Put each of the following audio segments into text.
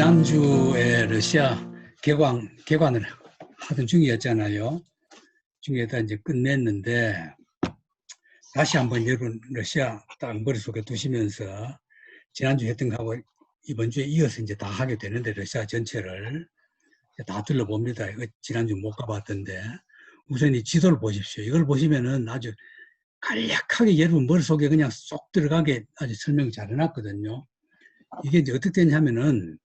지난주에 러시아 개관을 하던 중이었잖아요. 중에다 이제 끝냈는데 다시 한번 여러분 러시아 딱 머릿속에 두시면서 지난주 했던 거하고 이번 주에 이어서 이제 다 하게 되는데 러시아 전체를 다 둘러봅니다. 이거 지난주 못 가봤던데 우선 이 지도를 보십시오. 이걸 보시면은 아주 간략하게 여러분 머릿속에 그냥 쏙 들어가게 아주 설명 잘 해놨거든요. 이게 이제 어떻게 되냐면은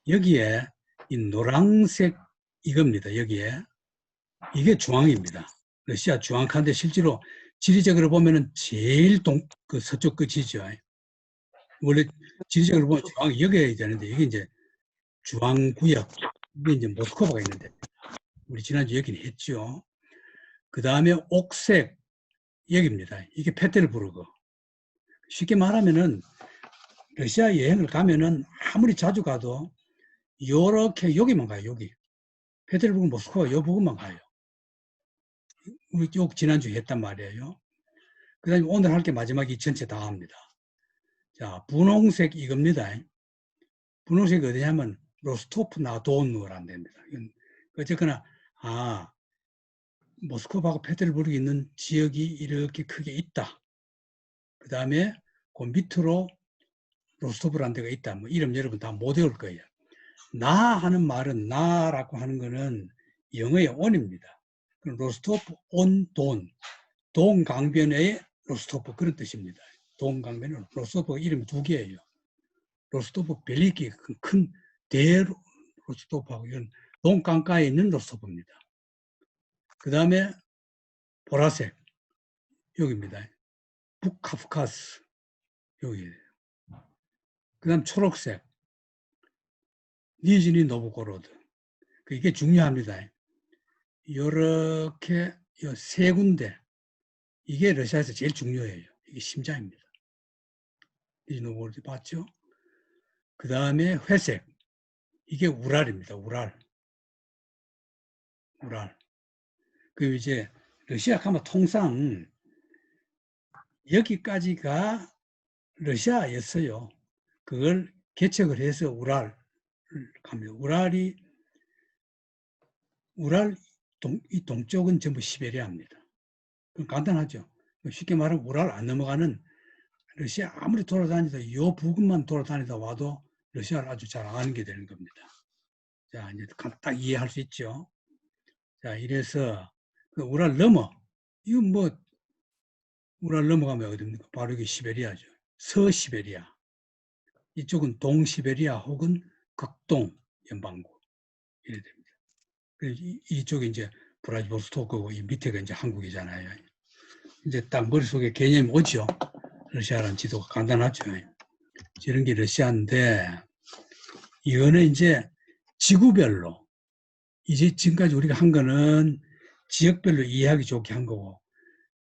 여기에 이 노란색 이겁니다. 여기에 이게 중앙입니다. 러시아 중앙칸데 실제로 지리적으로 보면은 제일 그 서쪽 끝이죠. 원래 지리적으로 보면 중앙이 여기에 되는데 이게 이제 중앙구역, 이게 이제 모스크바가 있는데 우리 지난주 얘기는 했죠. 그 다음에 옥색 여기입니다. 이게 페테르부르크. 쉽게 말하면은 러시아 여행을 가면은 아무리 자주 가도 요렇게 여기만 가요. 여기 페테르부르크, 모스크바 요 부분만 가요. 우리 쭉 지난주 했단 말이에요. 그 다음에 오늘 할 게 마지막 이 전체 다 합니다. 자, 분홍색 이겁니다. 분홍색이 어디냐면 로스토프나 돈누란 데입니다. 어쨌거나 모스크바하고 페테르부르크에 있는 지역이 이렇게 크게 있다. 그 다음에 그 밑으로 로스토프라는 데가 있다. 뭐 이름 여러분 다 못 외울 거예요. 나 하는 말은 나라고 하는 거는 영어의 on입니다. 로스토프 온 돈, 돈 강변의 로스토프 그런 뜻입니다. 돈 강변은 로스토프가 이름이 두 개예요. 로스토프 벨리키 큰 대로스토프하고 이건 돈 강가에 있는 로스토프입니다. 그 다음에 보라색 여기입니다. 북카프카스 여기. 그 다음 초록색 니즈니 노브고로드. 이게 중요합니다. 이렇게 세 군데 이게 러시아에서 제일 중요해요. 이게 심장입니다. 니즈니 노브고로드 봤죠? 그 다음에 회색 이게 우랄입니다. 우랄. 그 이제 러시아 가면 통상 여기까지가 러시아였어요. 그걸 개척을 해서 우랄 갑니다. 이 동쪽은 전부 시베리아입니다. 간단하죠. 쉽게 말하면 우랄 안 넘어가는 러시아 아무리 돌아다니다 이 부근만 돌아다니다 와도 러시아를 아주 잘 아는 게 되는 겁니다. 자, 이제 딱 이해할 수 있죠. 자, 이래서 그 우랄 넘어 이건 뭐 우랄 넘어가면 어딥니까? 바로 이게 시베리아죠. 서시베리아. 이쪽은 동시베리아 혹은 극동 연방구 이래 됩니다. 이쪽이 이제 브라디보스토크고 이 밑에가 이제 한국이잖아요. 이제 딱 머릿속에 개념이 오죠. 러시아라는 지도가 간단하죠. 이런 게 러시아인데 이거는 이제 지구별로 이제 지금까지 우리가 한 거는 지역별로 이해하기 좋게 한 거고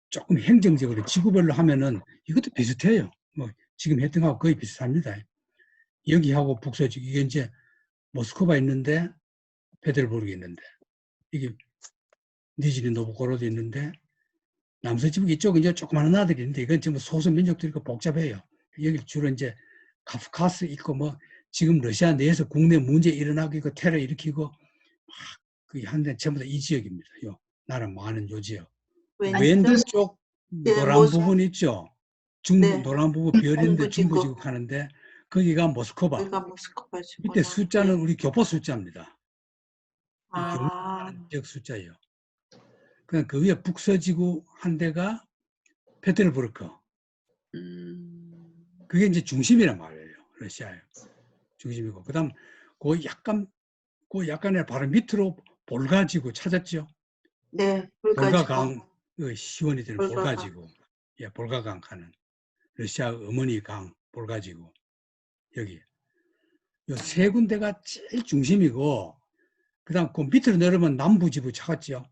조금 행정적으로 지구별로 하면은 이것도 비슷해요. 뭐 지금 했던 거하고 거의 비슷합니다. 여기하고 북서쪽 이게 이제 모스크바 있는데 페테르부르크 있는데 이게 니즈니 노브고로드 있는데 남서쪽 이쪽은 이제 조그마한 나라들이 있는데 이건 전부 소수 민족들이고 복잡해요. 여기 주로 이제 카프카스 있고 뭐 지금 러시아 내에서 국내 문제 일어나고 있고 테러 일으키고 그 한데 전부 다 이 지역입니다. 요 나라 많은 요 지역. 왼쪽 노란 부분 있죠. 중부 노란 부분 별 있는데 중부지국 하는데 거기가 모스크바. 밑에 숫자는 우리 교포 숫자입니다. 지역 숫자예요. 그냥 그 위에 북서지구 한 데가 페테르부르크. 그게 이제 중심이란 말이에요. 러시아의 중심이고. 그 다음, 그 약간의 바로 밑으로 볼가지구 찾았죠? 네, 볼가강, 시원이 되는 볼가지구. 예, 볼가강 가는. 러시아 어머니 강, 볼가지구. 여기. 요 세 군데가 제일 중심이고, 그 다음, 그 밑으로 내려오면 남부지구 찾았죠?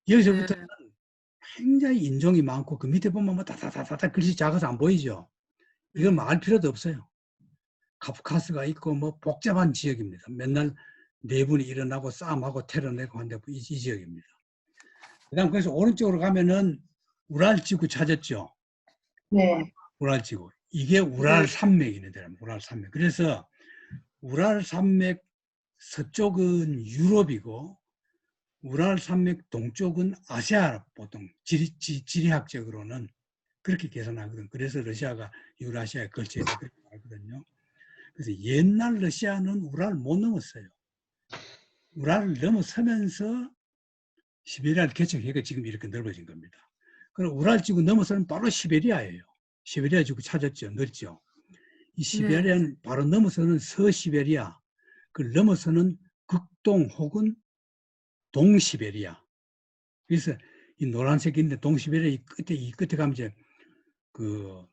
여기서부터는 굉장히 인종이 많고, 그 밑에 보면 뭐 다다다다 글씨 작아서 안 보이죠? 이건 말 필요도 없어요. 카프카스가 있고 뭐 복잡한 지역입니다. 맨날 내분이 일어나고 싸움하고 테러 내고 한데 이 지역입니다. 그다음 그래서 오른쪽으로 가면은 우랄지구 찾았죠. 네. 우랄지구. 이게 우랄 산맥이 있는 데랍니다. 우랄 산맥. 그래서 우랄 산맥 서쪽은 유럽이고 우랄 산맥 동쪽은 아시아, 보통 지리학적으로는 그렇게 계산하거든. 그래서 러시아가 유라시아에 걸쳐 있다 그렇게 말하거든요. 그래서 옛날 러시아는 우랄을 못 넘었어요. 우랄을 넘어서면서 시베리아를 개척해서 지금 이렇게 넓어진 겁니다. 그럼 우랄 지구 넘어서는 바로 시베리아예요. 시베리아 지구 찾았죠. 넓죠. 이 시베리아는 네. 바로 넘어서는 서시베리아, 그걸 넘어서는 극동 혹은 동시베리아. 그래서 이 노란색인데 동시베리아 이 끝에 가면 이제 그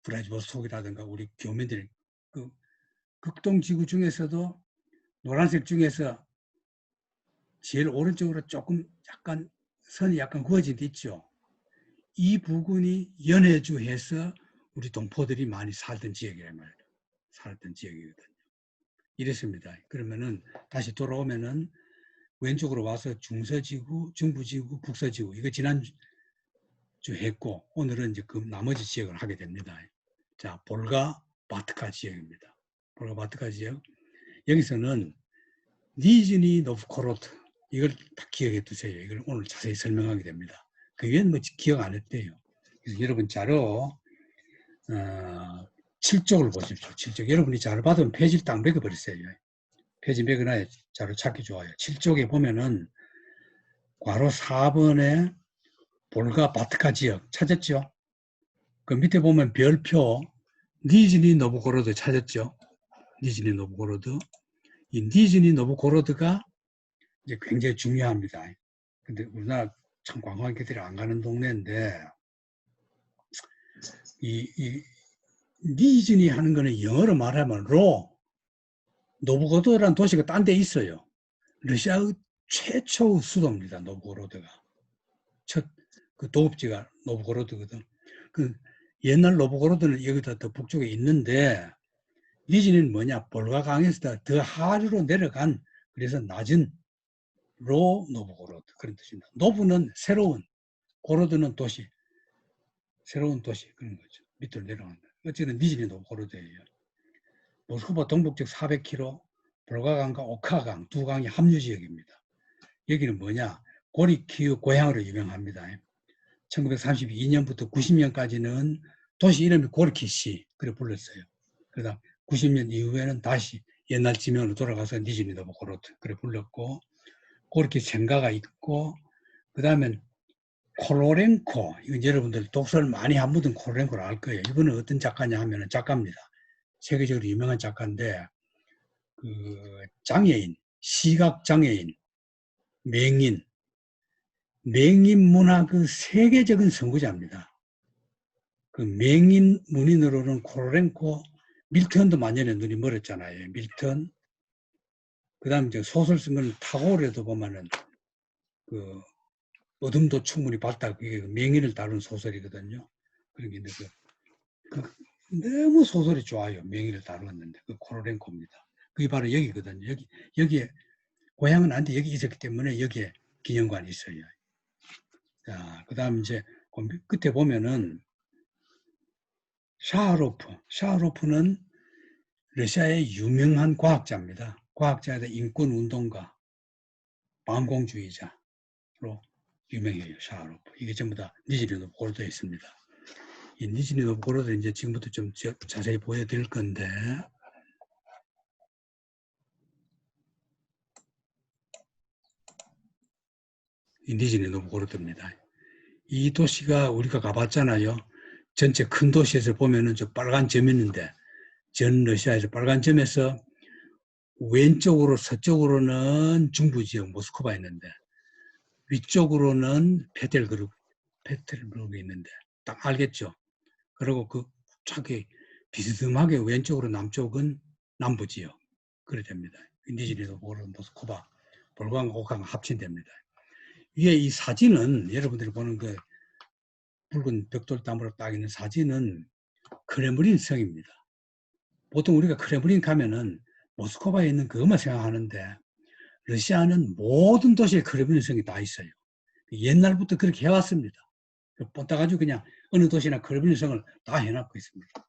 브라지보스톡이라든가 우리 교민들 그 극동 지구 중에서도 노란색 중에서 제일 오른쪽으로 조금 약간 선이 약간 그어진 데 있죠. 이 부근이 연해주해서 우리 동포들이 많이 살던 지역이란 말이에요. 살던 지역이거든요. 이랬습니다. 그러면은 다시 돌아오면은 왼쪽으로 와서 중서지구, 중부지구, 북서지구 이거 지난주 했고 오늘은 이제 그 나머지 지역을 하게 됩니다. 자, 볼가 바트카 지역입니다. 볼가 바트카 지역. 여기서는 니즈니 노브코로드 이걸 다 기억해 두세요. 이걸 오늘 자세히 설명하게 됩니다. 그 위엔 뭐 기억 안 했대요. 그래서 여러분 자료 7쪽을 보십시오. 7쪽. 여러분이 자료 받으면 페이지를 딱 매겨버렸어요. 페이지 매겨놔야 자료 찾기 좋아요. 7쪽에 보면은 괄호 4번에 볼가 바트카 지역 찾았죠? 그 밑에 보면 별표 니즈니 노브고로드 찾았죠? 니즈니 노브고로드. 이 니즈니 노브고로드가 이제 굉장히 중요합니다. 근데 우리나라 참 관광객들이 안 가는 동네인데 이 니즈니 하는 거는 영어로 말하면 노브고로드라는 도시가 딴 데 있어요. 러시아의 최초의 수도입니다. 노브고로드가. 첫 그 도읍지가 노브고로드거든. 그 옛날 노브고로드는 여기다 더 북쪽에 있는데 니즈니는 뭐냐? 볼가강에서 더 하류로 내려간 그래서 낮은 노브고로드 그런 뜻입니다. 노브는 새로운, 고로드는 도시, 새로운 도시 그런 거죠. 밑으로 내려간다. 어쨌든 니즈니 노브고로드예요. 모스크바 동북쪽 400km, 볼가강과 오카강 두 강이 합류 지역입니다. 여기는 뭐냐? 고리키우 고향으로 유명합니다. 1932년부터 90년까지는 도시 이름이 고르키시 그래 불렀어요. 그러다 90년 이후에는 다시 옛날 지명으로 돌아가서 니즈니 노브고로드 그래 불렀고 고르키 생가가 있고 그 다음에 콜로렌코 이건 여러분들 독서를 많이 한 분은 콜로렌코를 알 거예요. 이분은 어떤 작가냐 하면 작가입니다. 세계적으로 유명한 작가인데 그 장애인, 시각장애인, 맹인 문화 그 세계적인 선구자입니다. 그 맹인 문인으로는 콜로렌코, 밀턴도 만년에 눈이 멀었잖아요. 밀턴. 그 다음에 이제 소설 쓴 건 타고르에도 보면은 그 어둠도 충분히 밝다. 그게 맹인을 다룬 소설이거든요. 그런 게 있는데 그 너무 소설이 좋아요. 맹인을 다루었는데 그 콜로렌코입니다. 그게 바로 여기거든요. 여기에 고향은 아닌데 여기 있었기 때문에 여기에 기념관이 있어요. 자, 그 다음 이제 끝에 보면은 샤하로프는 러시아의 유명한 과학자입니다. 과학자의 인권운동가, 반공주의자로 유명해요. 샤하로프. 이게 전부 다 니즈니 노브고로드에 있습니다. 이 니즈니 노브고로드 이제 지금부터 좀 자세히 보여드릴 건데 이 니즈니 노브고로드입니다. 이 도시가 우리가 가봤잖아요. 전체 큰 도시에서 보면은 저 빨간 점 있는데 전 러시아에서 빨간 점에서 왼쪽으로 서쪽으로는 중부지역 모스크바 있는데 위쪽으로는 페테르부르크 있는데 딱 알겠죠? 그리고 그 저기 비스듬하게 왼쪽으로 남쪽은 남부지역 그래 됩니다. 니즈니 노브고로드, 모스크바, 볼강, 오강 합친됩니다. 위에 이 사진은 여러분들이 보는 그 붉은 벽돌담으로 딱 있는 사진은 크렘린 성입니다. 보통 우리가 크렘린 가면은 모스크바에 있는 그것만 생각하는데 러시아는 모든 도시에 크렘린 성이 다 있어요. 옛날부터 그렇게 해왔습니다. 뻗다가지고 그냥 어느 도시나 크렘린 성을 다 해놨고 있습니다.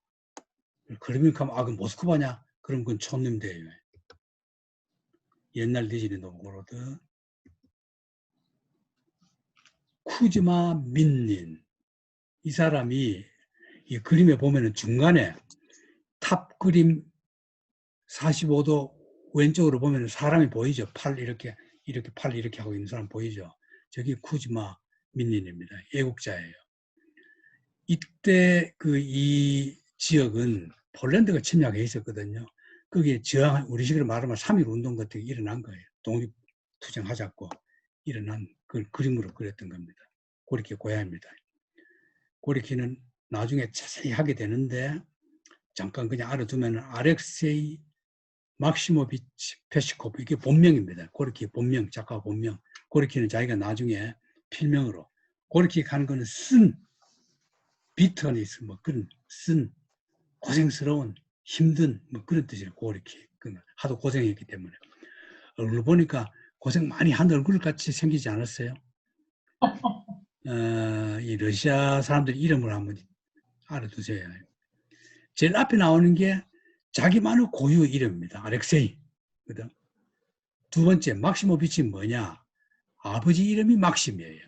크렘린 가면 아, 그 모스크바냐? 그럼 그건 촌놈대예요. 옛날 니지니 노브고로드. 쿠즈마 민닌. 이 사람이 이 그림에 보면은 중간에 탑 그림 45도 왼쪽으로 보면 사람이 보이죠. 팔 이렇게 팔 이렇게 하고 있는 사람 보이죠. 저기 쿠즈마 민닌입니다. 애국자예요. 이때 이 지역은 폴란드가 침략해 있었거든요. 거기에 저항, 우리식으로 말하면 3.1 운동 같은 게 일어난 거예요. 독립투쟁하자고 일어난 그걸 그림으로 그렸던 겁니다. 고리키 고향입니다. 고리키는 나중에 자세히 하게 되는데 잠깐 그냥 알아두면 알렉세이 막시모비치 페시코프, 이게 본명입니다. 고리키 본명, 작가 본명. 고리키는 자기가 나중에 필명으로, 고리키 가는 거는 쓴 비터니스, 뭐 그런 쓴 고생스러운 힘든 뭐 그런 뜻이에요. 고리키. 하도 고생했기 때문에. 얼굴 보니까 고생 많이 한 얼굴 같이 생기지 않았어요? 이 러시아 사람들 이름을 한번 알아두세요. 제일 앞에 나오는 게 자기만의 고유 이름입니다. 알렉세이. 두 번째, 막시모비치 뭐냐? 아버지 이름이 막심이에요.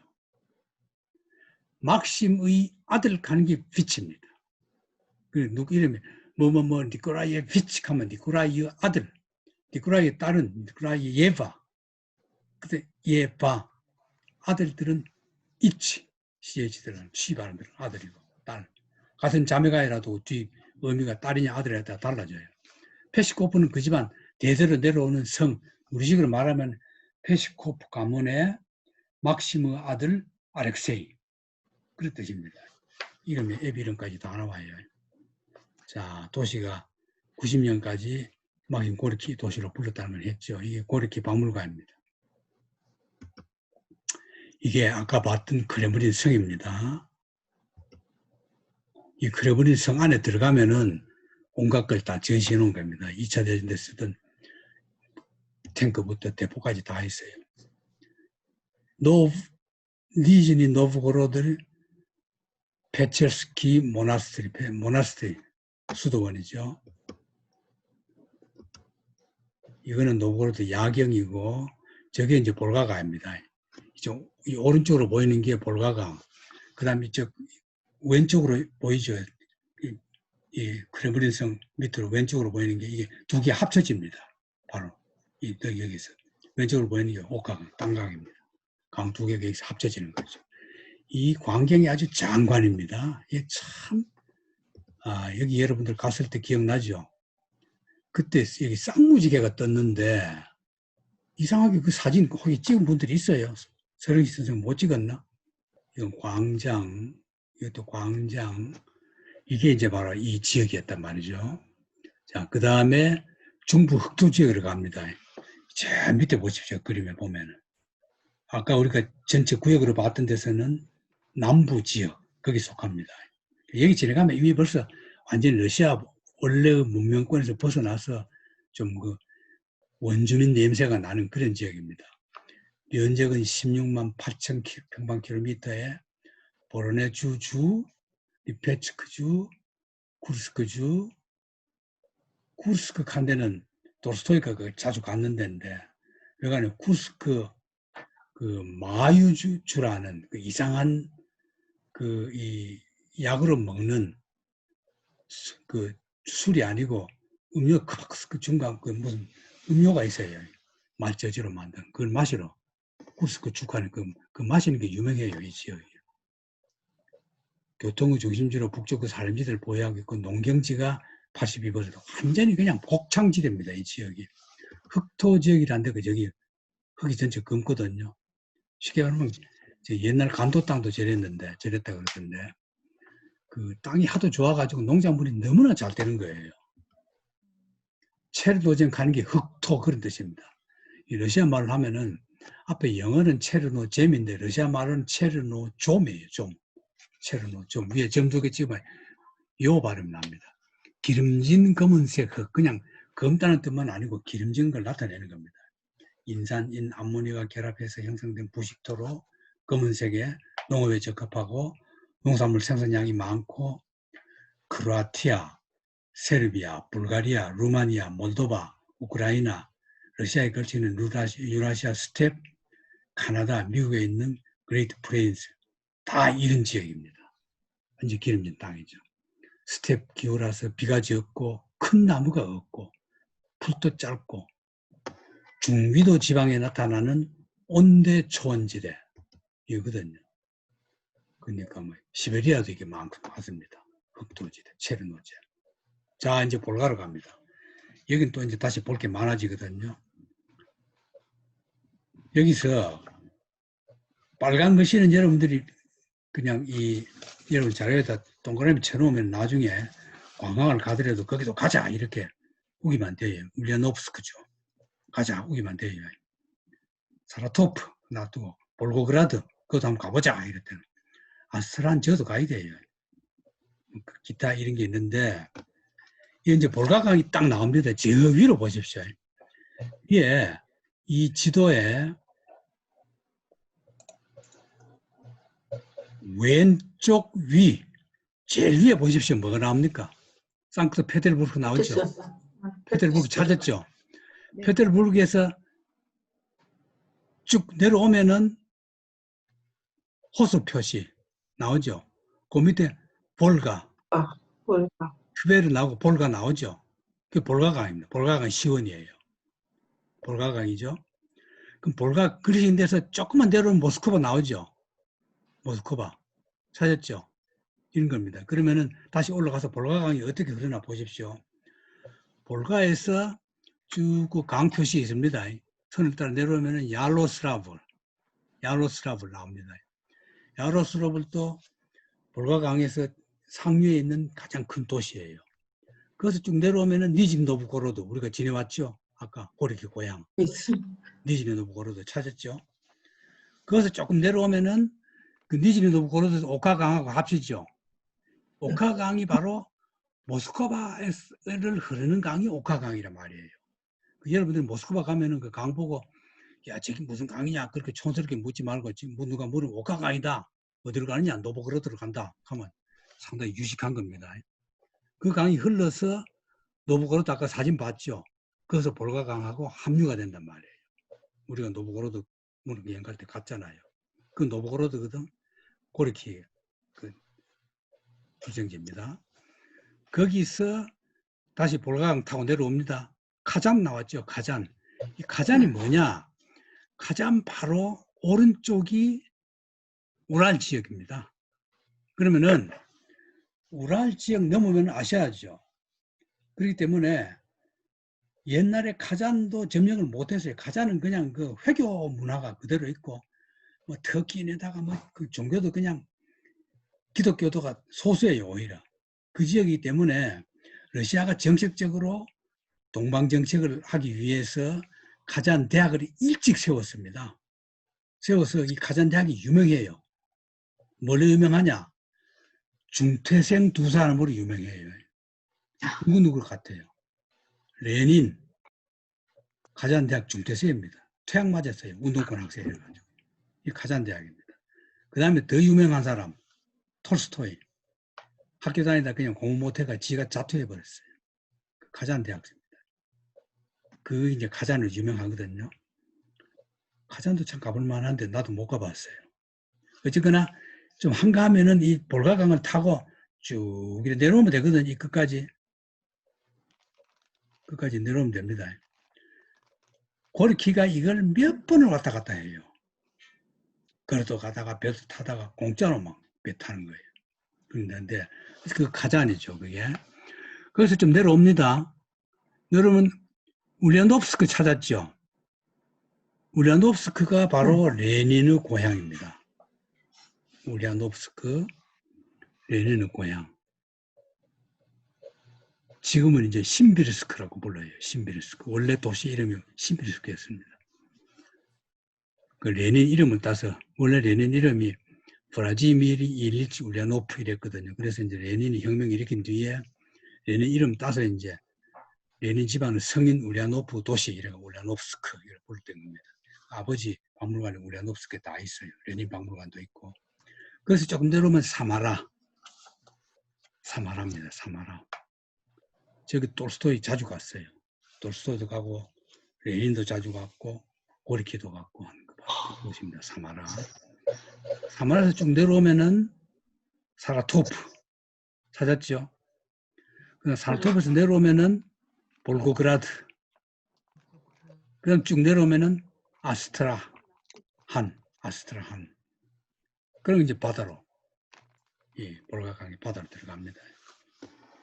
막심의 아들 가는 게 비치입니다. 누구 이름이 니콜라이의 비치 하면 니콜라이의 아들, 니콜라이의 딸은 니콜라이의 예바. 그때 예바 아들들은 이치, CH들은 C 발음들은 아들이고 딸. 같은 자매가이라도 뒤 의미가 딸이냐 아들이냐 다 달라져요. 페시코프는 그 집안 대대로 내려오는 성, 우리식으로 말하면 페시코프 가문의 막심의 아들 알렉세이. 그런 뜻입니다. 이름에 앱 이름까지 다 나와요. 자, 도시가 90년까지 막심 고리키 도시로 불렀다는 걸 했죠. 이게 고리키 박물관입니다. 이게 아까 봤던 크레므린 성입니다. 이 크레므린 성 안에 들어가면은 온갖 걸 다 전시해 놓은 겁니다. 2차 대전 때 쓰던 탱크부터 대포까지 다 있어요. 니즈니 노브고로드 페체스키 모나스트리 수도원이죠. 이거는 노브고로드 야경이고 저게 이제 볼가가입니다. 이 오른쪽으로 보이는 게 볼가강. 그 다음에 이쪽 왼쪽으로 보이죠. 이 크레므린 성 밑으로 왼쪽으로 보이는 게 이게 두 개 합쳐집니다. 바로 여기서 왼쪽으로 보이는 게 옥강, 땅강입니다. 강 두 개가 여기서 합쳐지는 거죠. 이 광경이 아주 장관입니다. 이게 참, 여기 여러분들 갔을 때 기억나죠? 그때 여기 쌍무지개가 떴는데 이상하게 그 사진 거기 찍은 분들이 있어요. 서령희 선생 못 찍었나? 이건 광장, 이것도 광장. 이게 이제 바로 이 지역이었단 말이죠. 자, 그 다음에 중부 흑토 지역으로 갑니다. 저 밑에 보십시오. 그림에 보면은. 아까 우리가 전체 구역으로 봤던 데서는 남부 지역, 거기 속합니다. 여기 지나가면 이미 벌써 완전히 러시아 원래의 문명권에서 벗어나서 좀 그 원주민 냄새가 나는 그런 지역입니다. 면적은 16만 8천 평방킬로미터에 보로네주 주, 리페츠크 주, 쿠르스크 주, 쿠르스크 간 데는 도스토이가 자주 갔는 데인데, 여기는 쿠르스크 그 마유주라는 그 이상한 이 약으로 먹는 그 술이 아니고 음료 그 중간 그 무슨 음료가 있어요. 말저지로 만든 그걸 마시러 쿠르스크 축하는 그 마시는 게 유명해요. 이 지역이. 교통의 중심지로 북쪽 그 산림지대를 보유하고 있고 농경지가 82%. 완전히 그냥 곡창지대입니다. 이 지역이. 흑토 지역이란데 그 저기 흙이 전체 검거든요. 쉽게 말하면 옛날 간도 땅도 저랬다 그러던데 그 땅이 하도 좋아가지고 농작물이 너무나 잘 되는 거예요. 체르노젠 가는 게 흑토 그런 뜻입니다. 이 러시아 말을 하면은 앞에 영어는 체르노젬인데 러시아 말은 체르노좀이에요. 좀. 체르노좀 위에 점 두 개 찍으면 요 발음 납니다. 기름진 검은색 흙, 그냥 검다는 뜻만 아니고 기름진 걸 나타내는 겁니다. 인산, 인, 암모니아가 결합해서 형성된 부식토로 검은색에 농업에 적합하고 농산물 생산량이 많고 크로아티아, 세르비아, 불가리아, 루마니아, 몰도바, 우크라이나, 러시아에 걸치는 유라시아 스텝, 카나다, 미국에 있는 그레이트 플레인스 다 이런 지역입니다. 이제 기름진 땅이죠. 스텝 기후라서 비가 적고 큰 나무가 없고 풀도 짧고 중위도 지방에 나타나는 온대 초원지대 이거든요. 그러니까 뭐 시베리아도 이게 많습니다. 흑도지대, 체르노제. 자, 이제 볼가로 갑니다. 여긴 또 이제 다시 볼 게 많아지거든요. 여기서 빨간 글씨는 여러분들이 그냥 여러분 자료에다 동그라미 쳐놓으면 나중에 관광을 가더라도 거기도 가자 이렇게 우기면 돼요. 울리아노프스크죠. 가자 우기면 돼요. 사라토프 놔두고 볼고그라드 그것도 한번 가보자 이럴 때는 아스트란 저도 가야 돼요. 기타 이런 게 있는데 이제 볼가강이 딱 나옵니다. 저 위로 보십시오. 이게 이 지도에 왼쪽 위 제일 위에 보십시오. 뭐가 나옵니까? 상크트페테르부르크 나오죠. 페테르부르크 찾았죠. 네. 페테르부르크에서 쭉 내려오면은 호수 표시 나오죠. 그 밑에 볼가, 볼가. 큐베르 나오고 볼가 나오죠. 그게 볼가강입니다. 볼가강 시원이에요. 볼가강이죠. 그럼 볼가 그리신 데서 조금만 내려오면 모스크바 나오죠. 모스크바 찾았죠. 이런 겁니다. 그러면은 다시 올라가서 볼가강이 어떻게 흐르나 보십시오. 볼가에서 쭉 그 강 표시 있습니다. 선을 따라 내려오면은 야로슬라블 나옵니다. 야로슬라블도 볼가강에서 상류에 있는 가장 큰 도시예요. 그래서 쭉 내려오면은 니즈노브고로드 우리가 지내왔죠. 아까 고리키 고향. 니즈노브고로드 찾았죠. 거기서 조금 내려오면은 그 니즈노브고로드 오카강하고 합치죠. 오카강이 바로 모스크바를 흐르는 강이 오카강이란 말이에요. 여러분들 모스크바 가면은 그 강 보고 야 저기 무슨 강이냐 그렇게 촌스럽게 묻지 말고 지금 누가 물으면 오카강이다. 어디로 가느냐 노브고로드로 간다 하면 상당히 유식한 겁니다. 그 강이 흘러서 노브고로드 아까 사진 봤죠. 거기서 볼가강하고 합류가 된단 말이에요. 우리가 노브고로드 문을 여행 갈 때 갔잖아요. 그 노브고로드거든. 고리키 그 주정지입니다. 거기서 다시 볼가강 타고 내려옵니다. 카잔 나왔죠. 카잔. 이 카잔이 뭐냐? 카잔 바로 오른쪽이 우랄 지역입니다. 그러면은 우랄 지역 넘으면 아셔야죠. 그렇기 때문에 옛날에 카잔도 점령을 못했어요. 카잔은 그냥 그 회교 문화가 그대로 있고 뭐 터키에다가 뭐 그 종교도 그냥 기독교도가 소수예요. 오히려 그 지역이기 때문에 러시아가 정식적으로 동방 정책을 하기 위해서 카잔 대학을 일찍 세웠습니다. 세워서 이 카잔 대학이 유명해요. 뭘로 유명하냐? 중퇴생 두 사람으로 유명해요. 누구 같아요? 레닌, 카잔 대학 중퇴생입니다. 퇴학 맞았어요. 운동권 학생이라가지고. 이 카잔 대학입니다. 그 다음에 더 유명한 사람, 톨스토이. 학교 다니다 그냥 공부 못해가 지가 자퇴해버렸어요. 카잔 대학생입니다. 그 이제 카잔으로 유명하거든요. 카잔도 참 가볼 만한데 나도 못 가봤어요. 어쨌거나 좀 한가하면은 이 볼가강을 타고 쭉 내려오면 되거든요. 이 끝까지 내려오면 됩니다. 고리키가 이걸 몇 번을 왔다 갔다 해요. 걸어도 가다가 배도 타다가 공짜로 막 배 타는 거예요. 그런데 그 카잔이죠, 그게. 그래서 좀 내려옵니다. 여러분 울리아노프스크 찾았죠? 울리아노프스크가 바로 레닌의 고향입니다. 울리아노프스크, 레닌의 고향. 지금은 이제 신비르스크라고 불러요. 신비르스크. 원래 도시 이름이 신비르스크였습니다. 그 레닌 이름을 따서 원래 레닌 이름이 브라지미리 일리치 울리아노프 이랬거든요. 그래서 이제 레닌이 혁명을 일으킨 뒤에 레닌 이름 따서 이제 레닌 집안의 성인 울리아노프 도시 이래가 울리아노프스크 이렇게 부를 겁니다. 아버지 박물관에 울리아노프스크에 다 있어요. 레닌 박물관도 있고. 그래서 조금 내려오면 사마라입니다. 사마라. 저기 톨스토이 자주 갔어요. 톨스토이도 가고 레닌도 자주 갔고 고리키도 갔고 하는 곳입니다. 사마라. 사마라에서 쭉 내려오면은 사라토프 찾았죠? 사라토프에서 내려오면은 볼고그라드. 그다음 쭉 내려오면은 아스트라한. 그럼 이제 바다로, 예, 볼가강이 바다로 들어갑니다.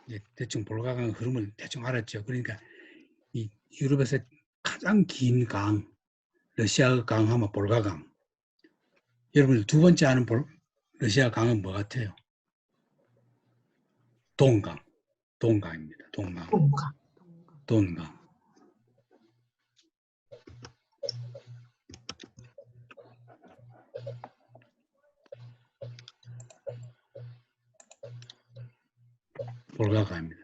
이제 대충 볼가강 흐름을 대충 알았죠. 그러니까 이 유럽에서 가장 긴 강, 러시아 강 하면 볼가강. 여러분 두 번째 아는 러시아 강은 뭐 같아요? 동강입니다. 동강. 볼가강입니다.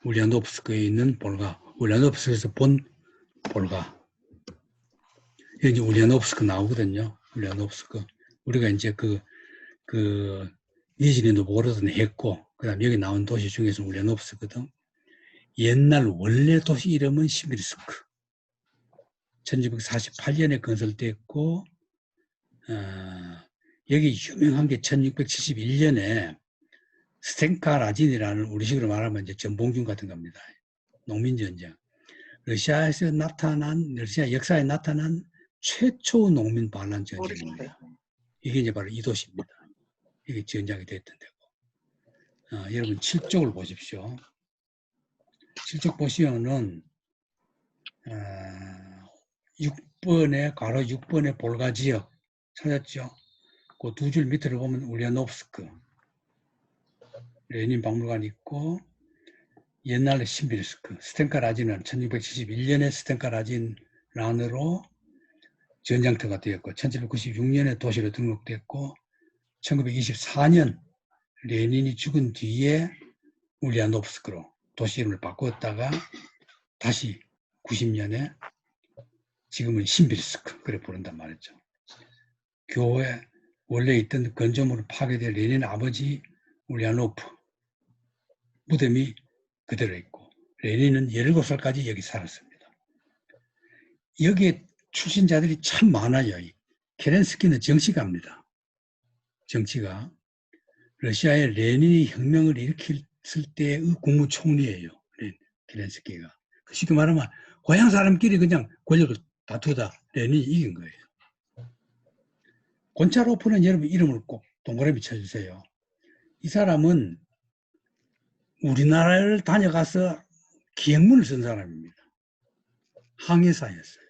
울야노프스크에 있는 볼가, 울야노프스크에서 본 볼가. 여기 이제 울야노프스크 나오거든요. 울야노프스크. 우리가 이제 니즈니 노보고로드는 했고, 그 다음 여기 나온 도시 중에서 울야노프스크거든. 옛날 원래 도시 이름은 시비르스크. 1948년에 건설됐고, 여기 유명한 게 1671년에 스텐카 라진이라는 우리식으로 말하면 이제 전봉준 같은 겁니다. 농민전쟁. 러시아 역사에 나타난 최초 농민 반란 전쟁입니다. 이게 이제 바로 이 도시입니다. 이게 전장이 됐던 데고. 여러분 7쪽을 보십시오. 7쪽 보시면은 6번에 가로 6번의 볼가 지역 찾았죠? 그 두 줄 밑으로 보면 울야노프스크 레닌 박물관 있고 옛날에 신비르스크 스텐카 라진은 1671년에 스텐카 라진란으로 전장터가 되었고 1796년에 도시로 등록됐고 1924년 레닌이 죽은 뒤에 울야노프스크로 도시 이름을 바꾸었다가 다시 90년에 지금은 신비르스크 그래 부른단 말이죠. 교회 원래 있던 건조물을 파괴된 레닌 아버지 울야노프 무덤이 그대로 있고 레닌은 17살까지 여기 살았습니다. 여기에 출신자들이 참 많아요. 케렌스키는 정치가입니다. 정치가. 러시아에 레닌이 혁명을 일으켰을 때의 국무총리예요. 케렌스키가. 쉽게 말하면 고향 사람끼리 그냥 권력을 다투다 레닌이 이긴 거예요. 곤차로프는 여러분 이름을 꼭 동그라미 쳐주세요. 이 사람은 우리나라를 다녀가서 기행문을 쓴 사람입니다. 항해사였어요.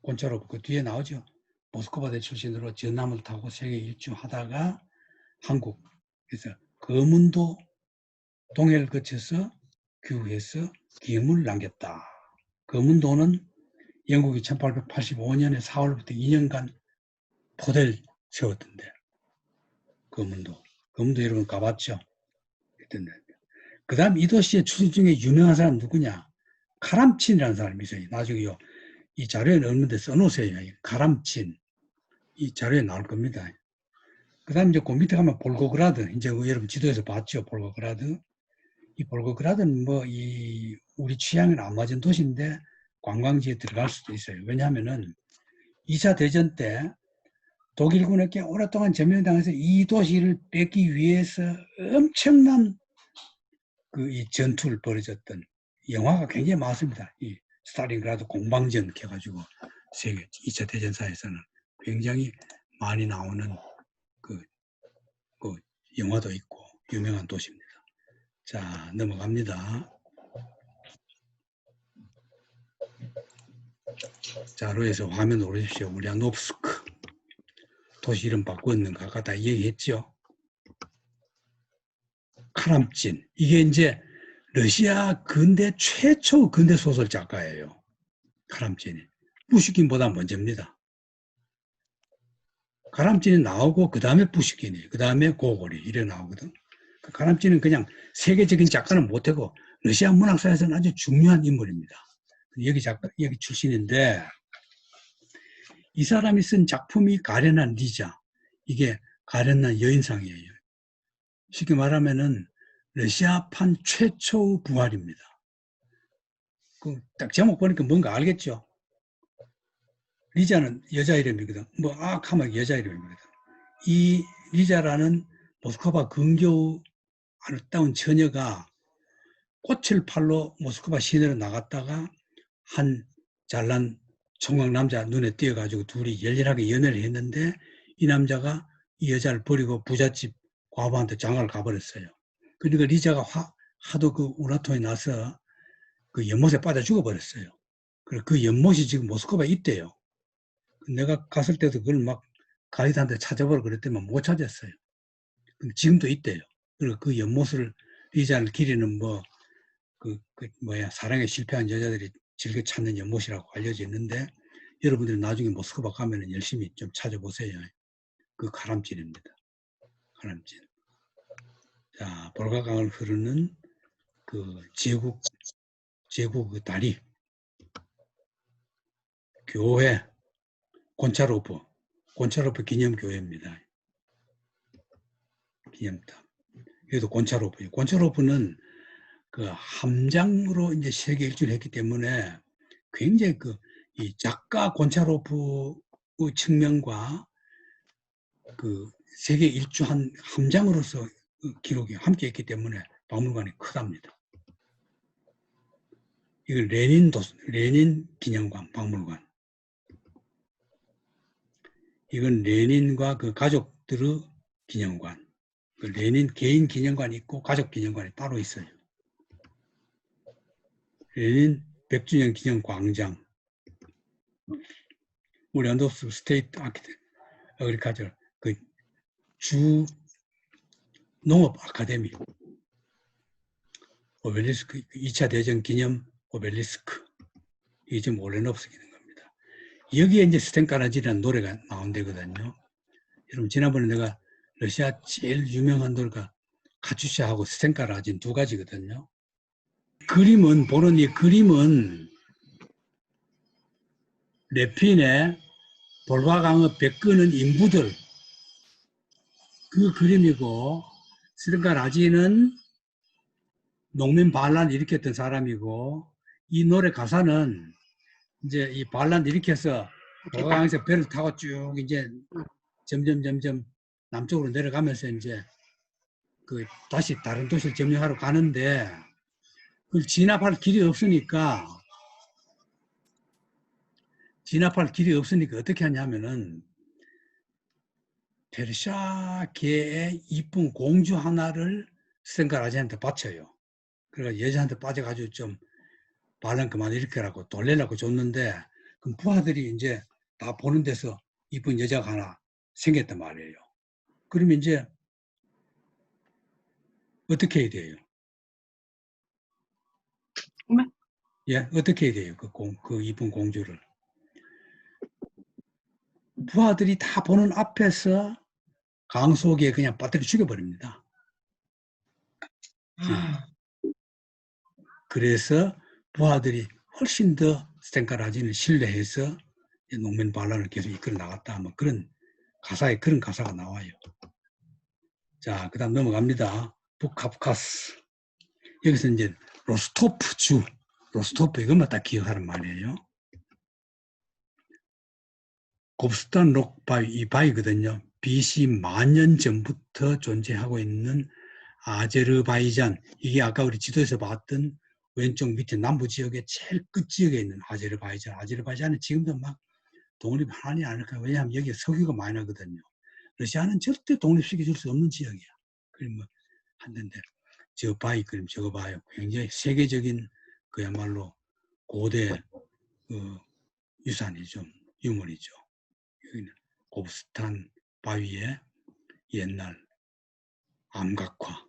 곤차로프 그 뒤에 나오죠. 모스크바대 출신으로 전함을 타고 세계 일주하다가 한국에서 거문도 동해를 거쳐서 귀국해서 기행문을 남겼다. 거문도는 영국이 1885년에 4월부터 2년간 포대를 세웠던데 거문도 여러분 가봤죠? 그 다음 이 도시의 출신 중에 유명한 사람 누구냐? 카람친이라는 사람이 있어요. 나중에요. 이 자료에 넣는데 써놓으세요. 카람친. 이 자료에 나올 겁니다. 그 다음 이제 그 밑에 가면 볼고그라드. 이제 여러분 지도에서 봤죠? 볼고그라드. 이 볼고그라드는 우리 취향에는 안 맞은 도시인데 관광지에 들어갈 수도 있어요. 왜냐하면은 2차 대전 때 독일군에게 오랫동안 점령당해서 이 도시를 뺏기 위해서 엄청난 이 전투를 벌여졌던 영화가 굉장히 많습니다. 이 스탈린그라드 공방전 해가지고 세계 2차 대전사에서는 굉장히 많이 나오는 그 영화도 있고 유명한 도시입니다. 자, 넘어갑니다. 자료에서 화면 오르십시오. 울야노프스크 도시 이름 바꾸었는가 아까 다 얘기했죠. 카람친 이게 이제 러시아 근대 최초 근대 소설 작가예요. 카람친이 푸시킨보다 먼저입니다. 카람친이 나오고 그 다음에 푸시킨이 그 다음에 고고리 이래 나오거든. 카람친은 그냥 세계적인 작가는 못하고 러시아 문학사에서는 아주 중요한 인물입니다. 여기 출신인데 이 사람이 쓴 작품이 가련한 리자. 이게 가련한 여인상이에요. 쉽게 말하면은 러시아판 최초의 부활입니다. 딱 제목 보니까 뭔가 알겠죠? 리자는 여자 이름이거든. 뭐 하면 여자 이름이거든. 이 리자라는 모스크바 근교 아름다운 처녀가 꽃을 팔러 모스크바 시내로 나갔다가 한 잘난 총각 남자 눈에 띄어가지고 둘이 열렬하게 연애를 했는데 이 남자가 이 여자를 버리고 부잣집 과부한테 장가를 가버렸어요. 그러니까 리자가 하도 그 운하통에 나서 그 연못에 빠져 죽어버렸어요. 그리고 그 연못이 지금 모스크바에 있대요. 내가 갔을 때도 그걸 막 가이드한테 찾아보라 그랬더니 못 찾았어요. 근데 지금도 있대요. 그리고 그 연못을 리자를 기리는 사랑에 실패한 여자들이 즐겨 찾는 연못이라고 알려져 있는데 여러분들이 나중에 모스크바 가면 열심히 좀 찾아보세요. 그 가람길입니다. 가람길. 자, 볼가강을 흐르는 그 제국 그 다리, 교회, 곤차로프 기념교회입니다. 기념탑. 여기도 곤차로프예요. 곤차로프는 그 함장으로 이제 세계 일주를 했기 때문에 굉장히 이 작가 곤차로프의 측면과 그 세계 일주한 함장으로서 그 기록이 함께 있기 때문에 박물관이 크답니다. 이건 레닌 기념관 박물관. 이건 레닌과 그 가족들의 기념관. 그 레닌 개인 기념관이 있고 가족 기념관이 따로 있어요. 레닌 100주년 기념 광장. 우리 언더스 스테이트 아그리카처 그 주 농업 아카데미. 오벨리스크 2차 대전 기념 오벨리스크. 이게 지금 원래는 없어지는 겁니다. 여기에 이제 스텐카라지라는 노래가 나온대거든요. 여러분 지난번에 내가 러시아 제일 유명한 노래가 카츄샤하고 스텐카라진 두 가지거든요. 그림은 보는 이 그림은 레핀의 볼바강의 배 끄는 인부들 그 그림이고 스텐카라진은 농민 반란을 일으켰던 사람이고 이 노래 가사는 이제 이 반란을 일으켜서 볼바강에서 배를 타고 쭉 이제 점점 남쪽으로 내려가면서 이제 다시 다른 도시를 점령하러 가는데 그걸 진압할 길이 없으니까 어떻게 하냐면은 페르시아계의 이쁜 공주 하나를 스텐카라지한테 바쳐요. 그러니까 여자한테 빠져가지고 좀 반란 그만 일으켜라고 돌리려고 줬는데 그럼 부하들이 이제 다 보는 데서 이쁜 여자가 하나 생겼단 말이에요. 그러면 이제 어떻게 해야 돼요? 예, 어떻게 해야 돼요? 그 이쁜 공주를. 부하들이 다 보는 앞에서 강 속에 그냥 빠뜨려 죽여버립니다. 그래서 부하들이 훨씬 더 스텐카라진을 신뢰해서 농민 반란을 계속 이끌어 나갔다. 뭐 그런 가사가 나와요. 자, 그 다음 넘어갑니다. 북카프카스. 여기서 이제 로스토프 이것만 딱 기억하는 말이에요. 곱스탄 록 바위, 이 바위거든요. BC 만년 전부터 존재하고 있는 아제르바이잔, 이게 아까 우리 지도에서 봤던 왼쪽 밑에 남부 지역의 제일 끝 지역에 있는 아제르바이잔은 지금도 막 독립하니 않을까. 왜냐하면 여기에 석유가 많이 나거든요. 러시아는 절대 독립시켜줄 수 없는 지역이야. 그러면 한데 저 바위 그림 저거 봐요. 굉장히 세계적인 그야말로 고대 유산이죠. 유물이죠. 여기는 곱스탄 바위의 옛날 암각화.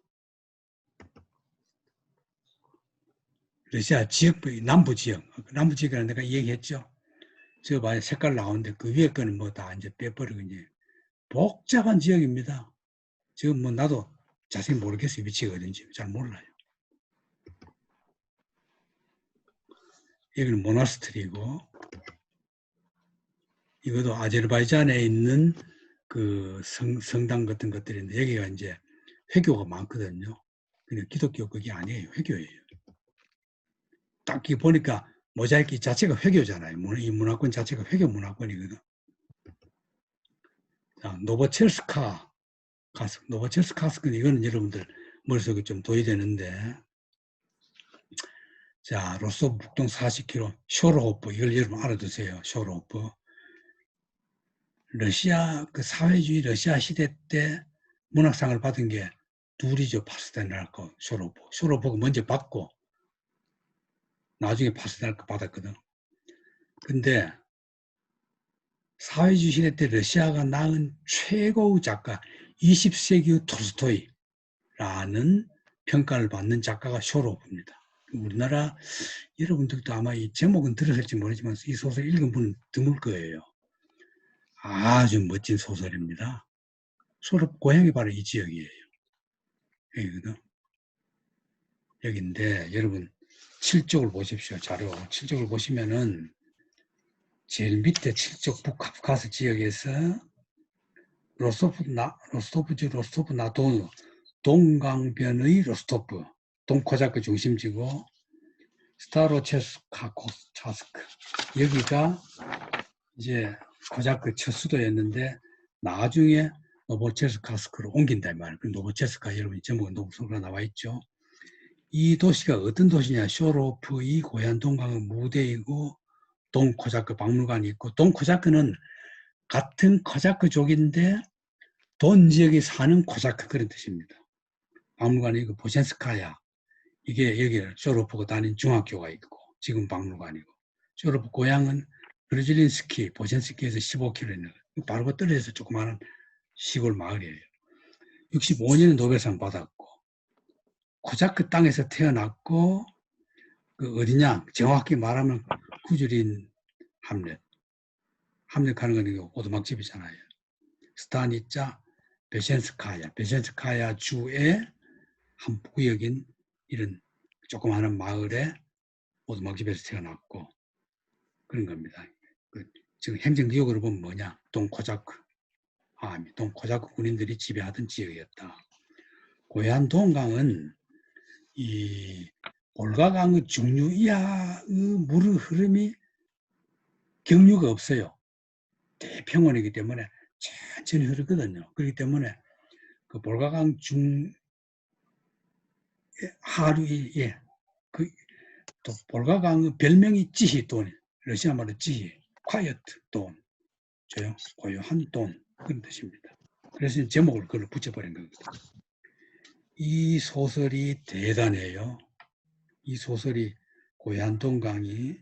러시아 지역부, 남부지역이라는 내가 얘기했죠. 저 봐요. 색깔 나오는데 그 위에 거는 뭐 다 이제 빼버리고 이제 복잡한 지역입니다. 지금 뭐 나도 자세히 모르겠어요. 위치가 어딘지 잘 몰라요. 여기는 모나스트리고 이것도 아제르바이잔에 있는 그 성당 같은 것들인데 여기가 이제 회교가 많거든요. 그냥 기독교 그게 아니에요. 회교예요. 딱 보니까 모자이크 자체가 회교잖아요. 이 문화권 자체가 회교 문화권이거든. 자, 노보첼스카스크 이거는 여러분들 머릿속에 좀 도의되는데, 자, 로스토프 북동 40km 쇼르호프, 이걸 여러분 알아두세요. 쇼르호프. 러시아 그 사회주의 러시아 시대 때 문학상을 받은 게 둘이죠. 파스테날코, 쇼로프. 쇼로프가 먼저 받고 나중에 파스테날코 받았거든. 근데 사회주의 시대 때 러시아가 낳은 최고의 작가 20세기의 톨스토이라는 평가를 받는 작가가 쇼로프입니다. 우리나라 여러분들도 아마 이 제목은 들으실지 모르지만 이 소설 읽은 분은 드물 거예요. 아주 멋진 소설입니다. 쇼로프 고향이 바로 이 지역이에요. 여기거든. 여기인데 여러분 7쪽을 보십시오. 자료 7쪽을 보시면은 제일 밑에 7쪽 북카프카스 지역에서 로스토프 나도누 동강변의 로스토프 동코자크 중심지고 스타로체스카코차스크 여기가 이제 코자크 첫 수도였는데 나중에 노보체스카스크로 옮긴다 이 말이에요. 노보체스카 여러분 제목은 노보체스카가 나와 있죠. 이 도시가 어떤 도시냐? 쇼로프의 고향 동강의 무대이고 동코자크 박물관이 있고 동코자크는 같은 코자크족인데 돈 지역에 사는 코자크 그런 뜻입니다. 박물관이 있고 보센스카야 이게 여기 쇼로프가 다닌 중학교가 있고 지금 박물관이고 쇼로프 고향은 브르질린스키 보센스키에서 15km 바로 떨어져서 조그마한 시골 마을이에요. 65년에 노벨상 받았고 코자크 땅에서 태어났고 그 어디냐 정확히 말하면 구줄인 함렛 함렛하는 건 이거 오두막집이잖아요. 스타니짜 베센스카야 주의 한 구역인 이런 조그마한 마을에 오두막집에서 태어났고 그런 겁니다. 지금 행정지역으로 보면 뭐냐 동코자크 동코자크 군인들이 지배하던 지역이었다. 고얀 동강은 이 볼가강의 중류 이하의 물의 흐름이 경류가 없어요. 대평원이기 때문에 천천히 흐르거든요. 그렇기 때문에 그 볼가강 하류에 또 볼가강의 별명이 지히돈, 러시아 말로 지히, quiet 돈, 고요한 돈 그런 뜻입니다. 그래서 제목을 그걸로 붙여버린 겁니다. 이 소설이 대단해요. 이 소설이 고요한 동강이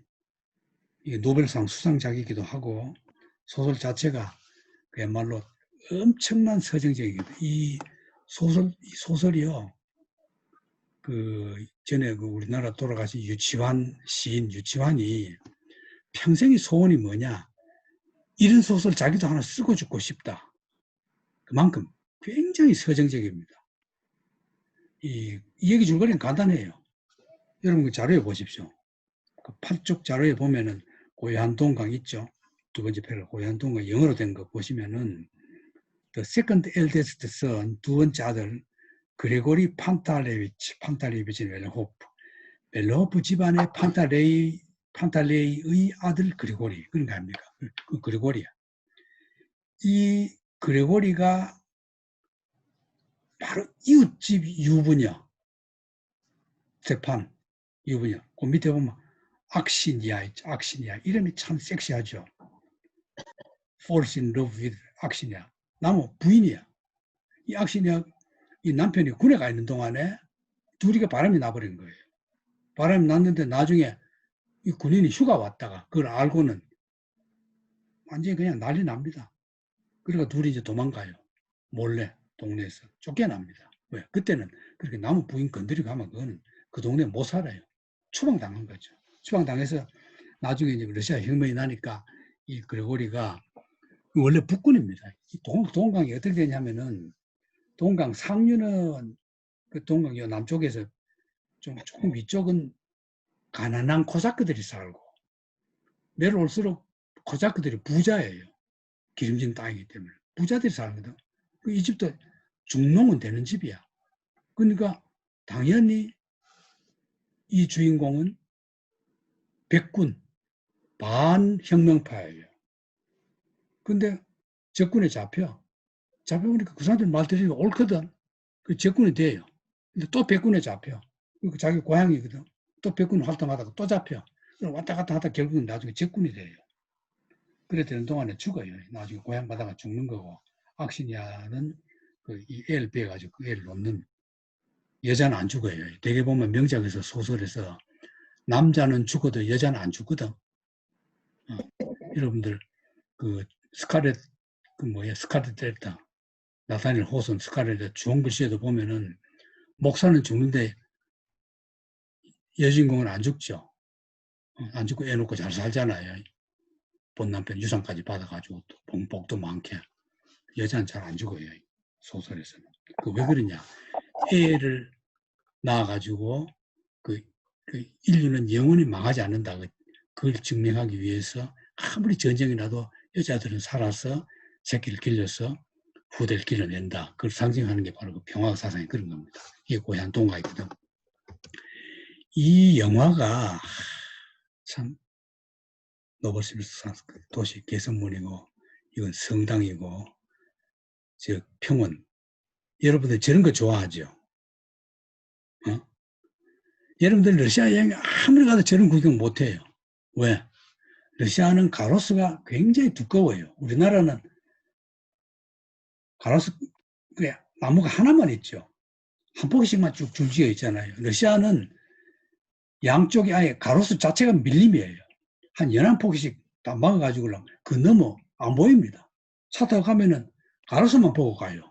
노벨상 수상작이기도 하고 소설 자체가 그야말로 엄청난 서정적이거든요. 이 소설이요. 그 전에 그 우리나라 돌아가신 시인 유치환이 평생의 소원이 뭐냐? 이런 소설 자기도 하나 쓰고 죽고 싶다. 그만큼 굉장히 서정적입니다. 이 얘기 줄거리는 간단해요. 여러분 그 자료에 보십시오. 그 8쪽 자료에 보면은 고요한 동강 있죠. 두 번째 패러그래프 고요한 동강 영어로 된 거 보시면은 The second eldest son 두 번째 아들 그레고리 판탈레비치 벨로호프 집안의 판탈레이의 아들 그레고리 그런 거 아닙니까? 그 그레고리야. 이 그레고리가 바로 이웃집 유부녀 스테판 유부녀 그 밑에 보면 악시니아 이름이 참 섹시하죠. Falls in love with 악시니아 나무 부인이야. 이 악시니아 이 남편이 군에 가 있는 동안에 둘이가 바람이 나버린 거예요. 바람이 났는데 나중에 이 군인이 휴가 왔다가 그걸 알고는 완전히 그냥 난리 납니다. 그러니까 둘이 이제 도망가요. 몰래 동네에서 쫓겨납니다. 왜? 그때는 그렇게 나무 부인 건드리고 하면 그거는 그 동네 못 살아요. 추방당한 거죠. 추방당해서 나중에 이제 러시아 혁명이 나니까 이 그레고리가 원래 북군입니다. 동강이 어떻게 되냐면은 동강 상류는 그 동강 남쪽에서 조금 위쪽은 가난한 코자크들이 살고 내려올수록 코자크들이 부자예요. 기름진 땅이기 때문에 부자들이 살거든. 이 집도 중농은 되는 집이야. 그러니까 당연히 이 주인공은 백군 반혁명파예요. 근데 적군에 잡혀보니까 그 사람들 말들이 옳거든. 그 적군이 돼요. 근데 또 백군에 잡혀. 그 자기 고향이거든. 또 백군 활동하다가 또 잡혀. 왔다 갔다 하다 결국은 나중에 적군이 돼요. 그래 되는 동안에 죽어요. 나중에 고향 가다가 죽는 거고. 악신이야는 이 애를 빼가지고 그 애를 놓는, 여자는 안 죽어요. 대개 보면 명작에서 소설에서 남자는 죽어도 여자는 안 죽거든. 여러분들 그 스카렛 스카렛 델타, 나타낼 호선 스카렛 좋은 글씨에도 보면은 목사는 죽는데 여주인공은 안 죽죠. 안 죽고 애 놓고 잘 살잖아요. 본 남편 유산까지 받아가지고 또 복도 많게. 여자는 잘 안 죽어요. 소설에서는. 왜 그러냐. 애를 낳아가지고 그 인류는 영원히 망하지 않는다. 그걸 증명하기 위해서 아무리 전쟁이 나도 여자들은 살아서 새끼를 길러서 후대를 길러낸다. 그걸 상징하는 게 바로 그 평화 사상이 그런 겁니다. 이게 고향 동가이거든. 이 영화가 참 노버시비스 도시 개선문이고 이건 성당이고 저 평원. 여러분들 저런 거 좋아하죠? 어? 여러분들 러시아 여행 아무리 가도 저런 구경 못해요. 왜? 러시아는 가로수가 굉장히 두꺼워요. 우리나라는 가로수 나무가 하나만 있죠. 한 포기씩만 쭉 줄지어 있잖아요. 러시아는 양쪽이 아예 가로수 자체가 밀림이에요. 한 11포기씩 다 막아가지고 그 너머 안 보입니다. 차 타고 가면은 가로수만 보고 가요.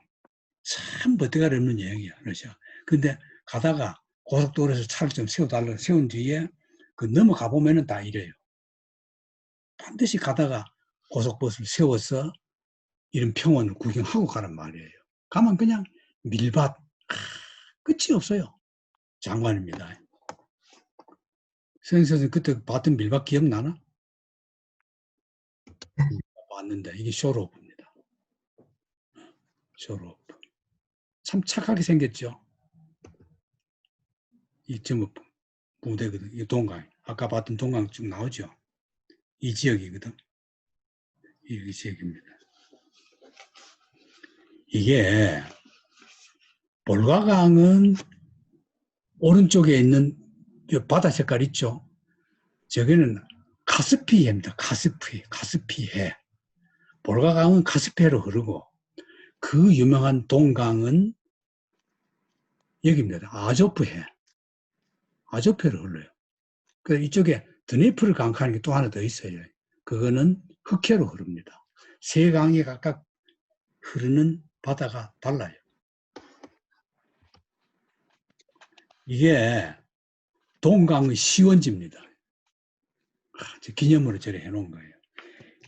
참 버티가리 없는 여행이야, 러시아. 근데 가다가 고속도로에서 차를 좀 세워달라고 세운 뒤에 그 넘어가 보면은 다 이래요. 반드시 가다가 고속버스를 세워서 이런 평원을 구경하고 가란 말이에요. 가면 그냥 밀밭, 끝이 없어요. 장관입니다. 선생님 그때 봤던 밀밭 기억나나? 봤는데 이게 쇼로프입니다. 쇼로프. 참 착하게 생겼죠. 이 전부 무대거든. 이 동강. 아까 봤던 동강 쭉 나오죠. 이 지역이거든. 이 지역입니다. 이게 볼가강은 오른쪽에 있는 바다 색깔 있죠. 저기는 카스피해입니다. 카스피해. 볼가강은 카스피해로 흐르고 그 유명한 동강은 여기입니다. 아조프해. 아조프해로 흘러요. 그 이쪽에 드니프르 강하는 게 또 하나 더 있어요. 그거는 흑해로 흐릅니다. 세 강이 각각 흐르는 바다가 달라요. 이게 동강의 시원지입니다. 기념으로 저래 해놓은 거예요.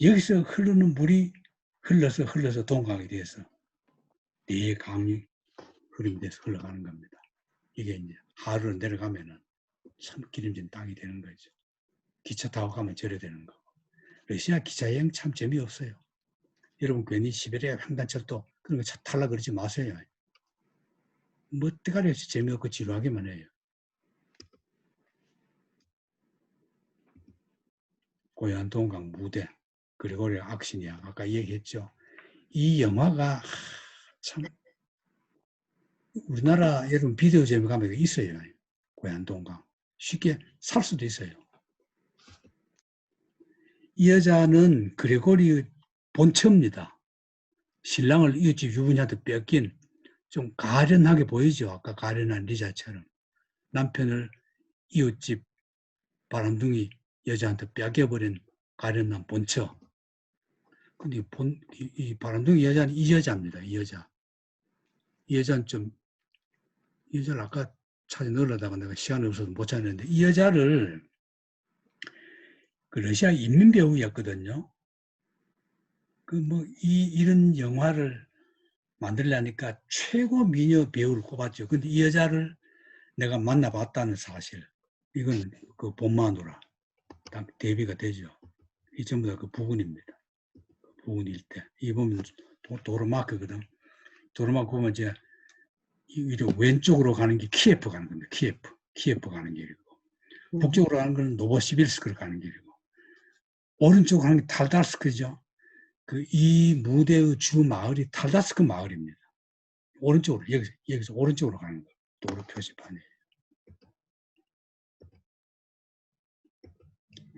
여기서 흐르는 물이 흘러서 동강이 돼서 네 강이 흐름이 돼서 흘러가는 겁니다. 이게 이제 하루로 내려가면은 참 기름진 땅이 되는 거죠. 기차 타고 가면 저래 되는 거고. 러시아 기차 여행 참 재미없어요. 여러분 괜히 시베리아 횡단철도 그런 거 탈라 그러지 마세요. 뭐 때가리 없이 재미없고 지루하기만 해요. 고요한 동강 무대, 그리고리 악신이야. 아까 얘기했죠. 이 영화가 참 우리나라 여러분 비디오 재미 가면 있어요. 고요한 동강. 쉽게 살 수도 있어요. 이 여자는 그레고리 본처입니다. 신랑을 이웃집 유부녀한테 뺏긴 좀 가련하게 보이죠. 아까 가련한 리자처럼. 남편을 이웃집 바람둥이 여자한테 뺏겨버린 가련한 본처. 근데 이 바람둥이 여자는 이 여자입니다. 이 여자. 이 여자는 이 여자를 아까 찾아 넣으려다가 내가 시간이 없어서 못 찾았는데 이 여자를 그 러시아 인민 배우였거든요. 이런 영화를 만들려니까 최고 미녀 배우를 꼽았죠. 근데 이 여자를 내가 만나봤다는 사실. 이건 그 본마누라. 대비가 되죠. 이 전부 다 그 부근입니다. 부근 일대. 이 보면 도로마크거든. 도로마크 보면 이제 왼쪽으로 가는 게 키예프 가는 겁니다. 키예프 가는 길이고 북쪽으로 가는 건 노보시빌스크로 가는 길이고 오른쪽으로 가는 게 탈다스크죠. 이 무대의 주 마을이 탈다스크 마을입니다. 오른쪽으로 여기서 오른쪽으로 가는 거 도로 표시판이에요.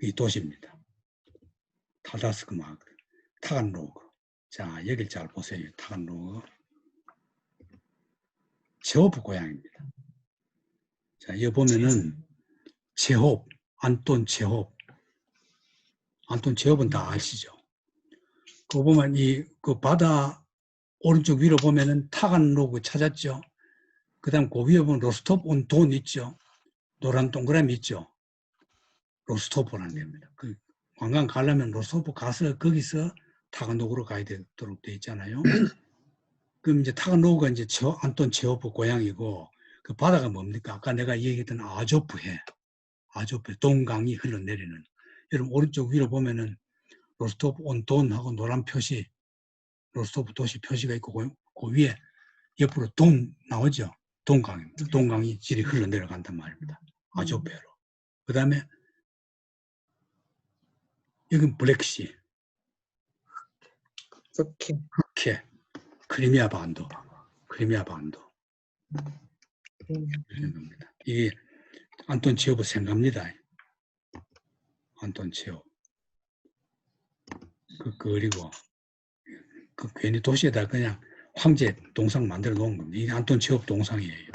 이 도시입니다. 탈다스크 마을, 타간로그. 자, 여길 잘 보세요. 타간로그. 체호프 고향입니다. 자, 여기 보면은 체홉, 안톤 체홉. 안톤 체홉은 다 아시죠? 그거 보면 그 바다 오른쪽 위로 보면은 타간로그 찾았죠? 그 다음 그 위에 보면 로스토프 온 돈 있죠? 노란 동그라미 있죠? 로스토프라는 데입니다. 그 관광 가려면 로스토프 가서 거기서 타간로그로 가야 되도록 돼 있잖아요. 그럼 이제 타간로그가 이제 안톤 체호프 고향이고 그 바다가 뭡니까? 아까 내가 얘기했던 아조프해. 아조프 동강이 흘러내리는. 여러분 오른쪽 위로 보면은 로스토프 온 돈하고 노란 표시, 로스토프 도시 표시가 있고 그 위에 옆으로 돈 나오죠. 동강입니다. 동강이 질이 흘러내려간단 말입니다. 아조페로. 그 다음에 여기는 블랙시. 흑해. 크리미아 반도. 크리미아 반도. 이런 겁니다. 이게 안톤 체호프 생갑니다. 안톤 체호프. 그리고 괜히 도시에다 그냥 황제 동상 만들어 놓은 겁니다. 이게 안톤 체호프 동상이에요.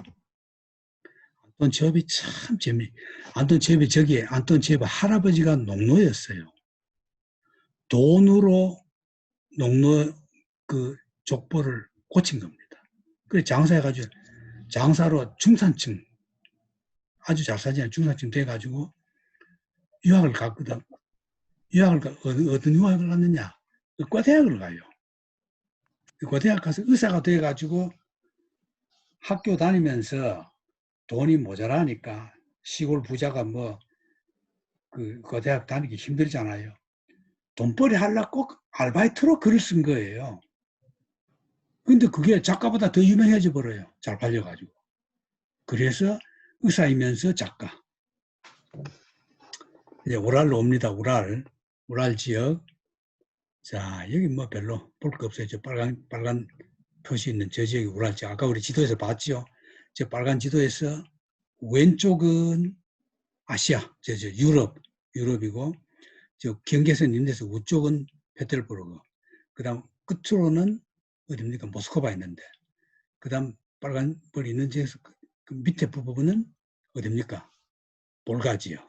안톤 체호프이 참 안톤 체호프 안톤 체호프 할아버지가 농노였어요. 돈으로 농노 족보를 고친 겁니다. 그래서 장사해가지고 장사로 중산층 아주 잘 사지는 중산층 돼가지고 유학을 갔거든. 어떤 유학을 갔느냐? 의과대학을 가요. 의과대학 가서 의사가 돼가지고 학교 다니면서 돈이 모자라니까 시골 부자가 의과대학 다니기 힘들잖아요. 돈벌이 하려고 꼭 아르바이트로 글을 쓴 거예요. 근데 그게 작가보다 더 유명해져 버려요. 잘 팔려가지고. 그래서 의사이면서 작가. 이제 우랄로 옵니다. 우랄 지역. 자, 여기 별로 볼 거 없어요. 저 빨간 표시 있는 저 지역이 우랄 지역. 아까 우리 지도에서 봤죠? 저 빨간 지도에서 왼쪽은 아시아, 유럽이고, 저 경계선 있는 데서 우쪽은 페테르부르크. 그 다음 끝으로는 어딥니까? 모스크바 있는데. 그 다음 빨간 볼 있는 지역에서 그 밑에 부분은 어딥니까? 볼가 지역.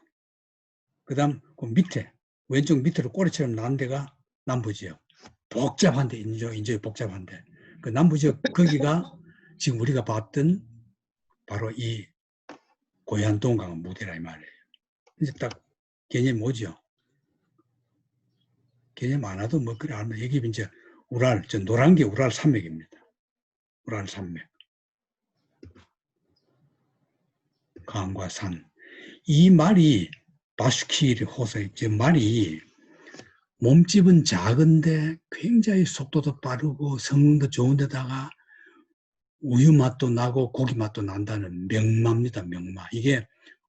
그 다음 그 밑에, 왼쪽 밑으로 꼬리처럼 나는 데가 남부 지역. 복잡한데, 인조이 복잡한데. 그 남부 지역, 거기가 지금 우리가 봤던 바로 이 고해안 동강 무대라 이 말이에요. 이제 딱 개념이 뭐죠? 개념 안 와도 그래 알면 여기 이제 저 노란 게 우랄 산맥입니다. 우랄 산맥. 강과 산. 이 말이 바슈키르 호세, 저 말이 몸집은 작은데 굉장히 속도도 빠르고 성능도 좋은 데다가 우유 맛도 나고 고기 맛도 난다는 명마입니다. 명마. 이게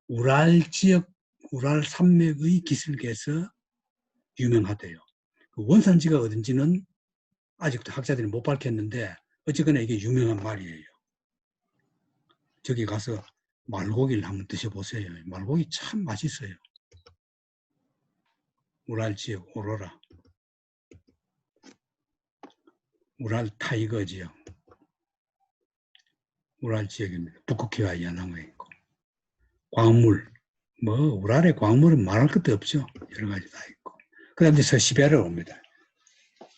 우랄 지역, 우랄 산맥의 기슭에서 유명하대요. 그 원산지가 어딘지는 아직도 학자들이 못 밝혔는데 어쨌거나 이게 유명한 말이에요. 저기 가서 말고기를 한번 드셔보세요. 말고기 참 맛있어요. 우랄 지역 오로라. 우랄 타이거 지역. 우랄 지역입니다. 북극해와 연항에 있고. 광물. 우랄의 광물은 말할 것도 없죠. 여러 가지 다 있고. 그 다음에 서시베리아로 옵니다.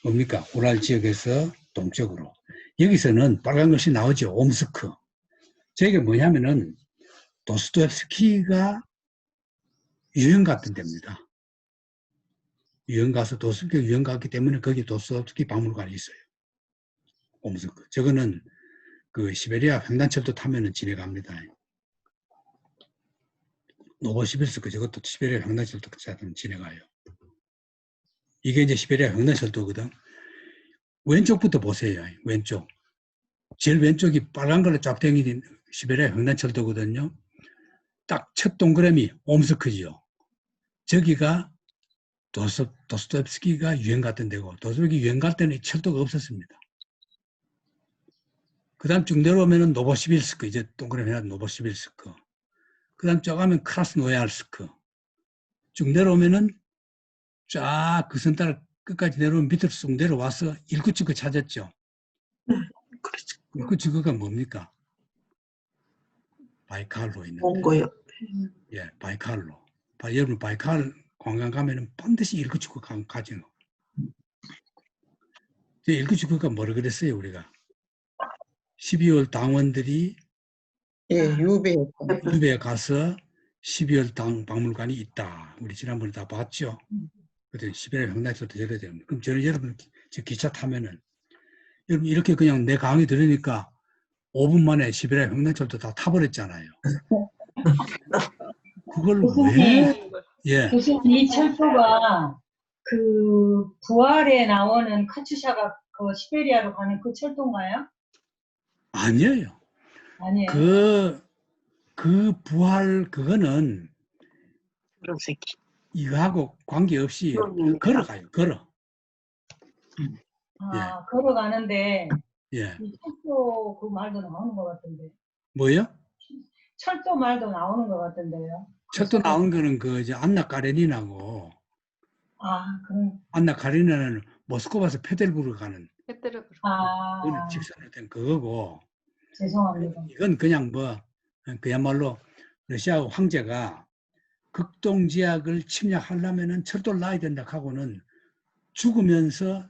뭡니까? 우랄 지역에서 동쪽으로. 여기서는 빨간 것이 나오죠. 옴스크. 저게 뭐냐면은 도스토옙스키가 유형 갔던 데입니다. 유형 가서 도스토옙스키가 유형 갔기 때문에 거기 도스토옙스키 박물관이 있어요. 옴스크. 저거는 그 시베리아 횡단철도 타면은 지나갑니다. 노보시빌스크 저것도 시베리아 횡단철도 타면 지나가요. 이게 이제 시베리아 횡단철도거든. 왼쪽부터 보세요. 왼쪽. 제일 왼쪽이 빨간 걸로 쫙 땡긴 시베리아 횡단철도거든요. 딱 첫 동그라미 옴스크지요. 저기가 도스토옙스키가 유행 갔던 데고, 도스토옙스키 유행 갈 때는 철도가 없었습니다. 그 다음 쭉 내려오면은 노보시빌스크, 이제 동그라미 해놨 노보시빌스크. 그 다음 쭉 가면 크라스노얄스크. 쭉 내려오면은 쫙 그 선 따라 끝까지 내려오면 밑으로 쑥 내려와서 일쿠츠크 찾았죠. 그렇죠. 일쿠츠크가 뭡니까? 바이칼로 있는데. 몽고요. 예, 바이칼로. 여러분 바이칼 관광 가면은 반드시 일쿠츠크 가죠. 일쿠츠크가 뭐라 그랬어요, 우리가? 12월 당원들이 예, 유배. 유배에 가서 12월 당 박물관이 있다. 우리 지난번에 다 봤죠. 그때 시베리아 횡단철도 열어야 됩니다. 그럼 저는 여러분 기차 타면은 여러분 이렇게 그냥 내 강의 들으니까 5분 만에 시베리아 횡단철도 다 타버렸잖아요. 그걸 왜? 예. 교수님, 이 철도가 그 부활에 나오는 카츄샤가 그 시베리아로 가는 그 철도인가요? 아니에요. 아니에요. 그 부활 그거는 노란색이. 이거하고 관계없이 걸어가요. 걸어. 아, 걸어가는데 예. 이 철도 그 말도 나오는 것 같은데. 뭐요? 철도 말도 나오는 것 같은데요. 철도 나온 거는 그 이제 안나 까레니나고 아, 그럼. 안나 까레니나는 모스크바에서 페테르부르크 가는 아, 그거는 직선으로 된 그거고 죄송합니다. 이건 그냥 뭐 그야말로 러시아 황제가 극동지역을 침략하려면은 철도를 놔야 된다 하고는 죽으면서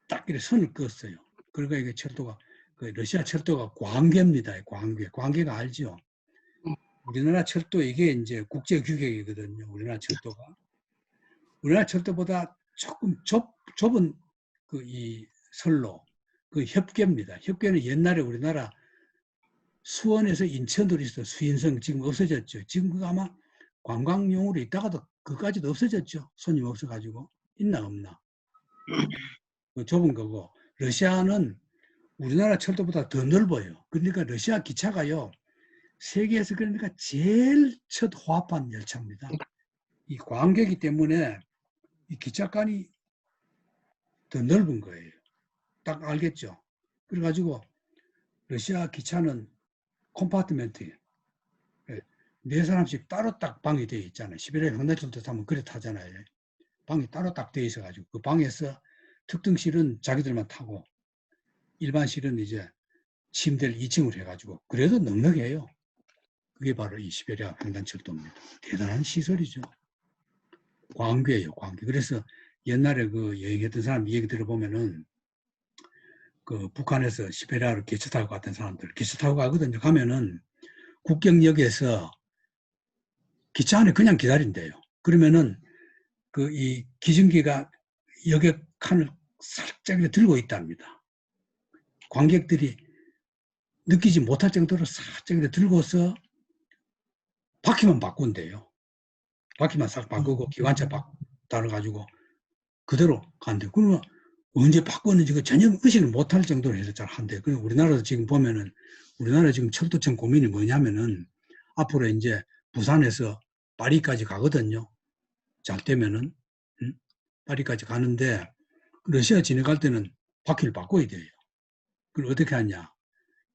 딱 이렇게 선을 그었어요. 그러니까 이게 철도가 그 러시아 철도가 광계입니다. 광계가 알죠? 우리나라 철도 이게 이제 국제 규격이거든요. 우리나라 철도가 우리나라 철도보다 조금 좁은 그 이 선로 그 협계입니다. 협계는 옛날에 우리나라 수원에서 인천으로 있어 수인성 지금 없어졌죠. 지금 그거 아마 관광용으로 있다가도 그까지도 없어졌죠. 손님 없어가지고 있나 없나. 그 좁은 거고 러시아는 우리나라 철도보다 더 넓어요. 그러니까 러시아 기차가요. 세계에서 그러니까 제일 첫 호합한 열차입니다. 이 광계이기 때문에 이 기차간이 더 넓은 거예요. 딱 알겠죠? 그래가지고 러시아 기차는 콤파트멘트예요. 네 사람씩 따로 딱 방이 되어 있잖아요. 시베리아 횡단철도 타면 그래 타잖아요. 방이 따로 딱 되어 있어가지고 그 방에서 특등실은 자기들만 타고 일반실은 이제 침대를 2층으로 해가지고 그래도 넉넉해요. 그게 바로 이 시베리아 횡단철도입니다. 대단한 시설이죠. 광교예요, 광교. 그래서 옛날에 그 여행했던 사람 얘기 들어보면은 그 북한에서 시베리아로 기차 타고 갔던 사람들 기차 타고 가거든요. 가면은 국경역에서 기차 안에 그냥 기다린대요. 그러면은 그 이 기증기가 여객 칸을 살짝 들고 있답니다. 관객들이 느끼지 못할 정도로 살짝 들고서 바퀴만 바꾼대요. 바퀴만 싹 바꾸고 기관차 달아가지고 그대로 간대요. 그러면 언제 바꾸는지 전혀 의식을 못할 정도로 해서 잘 한대요. 그리고 우리나라도 지금 보면은 우리나라 지금 철도청 고민이 뭐냐면은 앞으로 이제 부산에서 파리까지 가거든요. 잘 되면은 파리까지 가는데 러시아 지나갈 때는 바퀴를 바꿔야 돼요. 그걸 어떻게 하냐?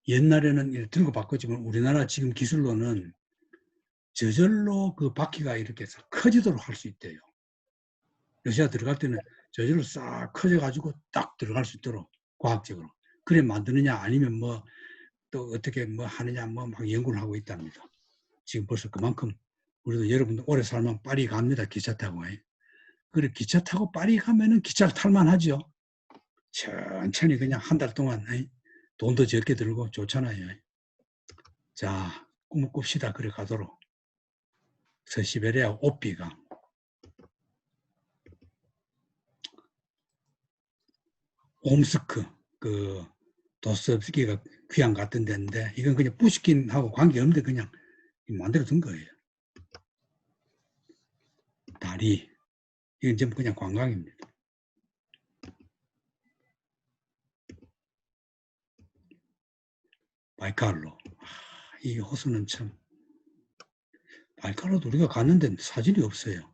옛날에는 들고 바꿨지만 우리나라 지금 기술로는 저절로 그 바퀴가 이렇게 커지도록 할 수 있대요. 러시아 들어갈 때는 저절로 싹 커져가지고 딱 들어갈 수 있도록 과학적으로. 그래 만드느냐 아니면 뭐 또 어떻게 뭐 하느냐 뭐 막 연구를 하고 있답니다. 지금 벌써 그만큼 우리도 여러분들 오래 살면 파리 갑니다. 기차 타고. 그래 기차 타고 파리 가면은 기차를 탈만 하죠. 천천히 그냥 한 달 동안 돈도 적게 들고 좋잖아요. 자, 꿈을 꿉시다. 그래 가도록. 서시베리아 오비강. 옴스크, 그 도스토옙스키가 귀향 갔던 데인데 이건 그냥 푸시킨하고 관계없는데 그냥 만들어 둔 거예요. 다리. 이건 전부 그냥 관광입니다. 바이칼로. 이 호수는 참, 바이칼로도 우리가 갔는데 사진이 없어요.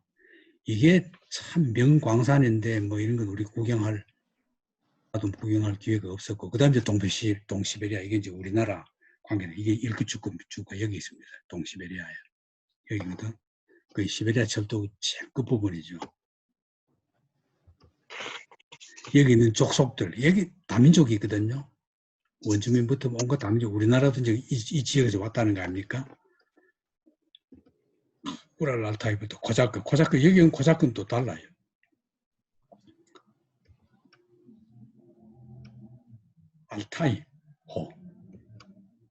이게 참 명광산인데 뭐 이런 건 우리 구경할 기회가 없었고, 그 다음에 이제 동시베리아, 이게 이제 우리나라 관계는 이게 일크주가 여기 있습니다. 동시베리아에. 여기거든. 그 시베리아 철도 제일 끝부분이죠. 여기 있는 족속들, 여기 다민족이 있거든요. 원주민부터 온갖 다민족, 우리나라도 이제 이 지역에서 왔다는 거 아닙니까? 우랄 알타이부터 코자크, 여기는 코자크는 또 달라요. 알타이 호.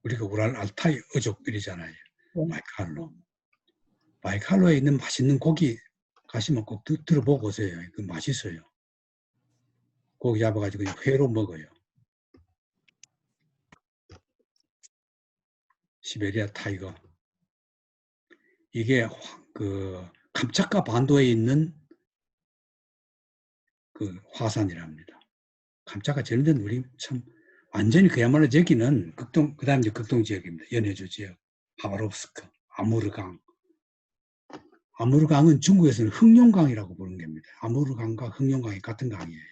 우리가 우랄 알타이 어족들이잖아요. 바이칼로. 바이칼로에 있는 맛있는 고기 가시면 꼭 들어보고 오세요. 그 맛있어요. 고기 잡아가지고 회로 먹어요. 시베리아 타이거. 이게 그 감차카 반도에 있는 그 화산이랍니다. 감차카 전된 우리 참 완전히 그야말로 저기는 그 다음 이제 극동 지역입니다. 연해주 지역, 하바롭스크, 아무르강. 아무르강은 중국에서는 흑룡강이라고 부르는 겁니다. 아무르강과 흑룡강이 같은 강이에요.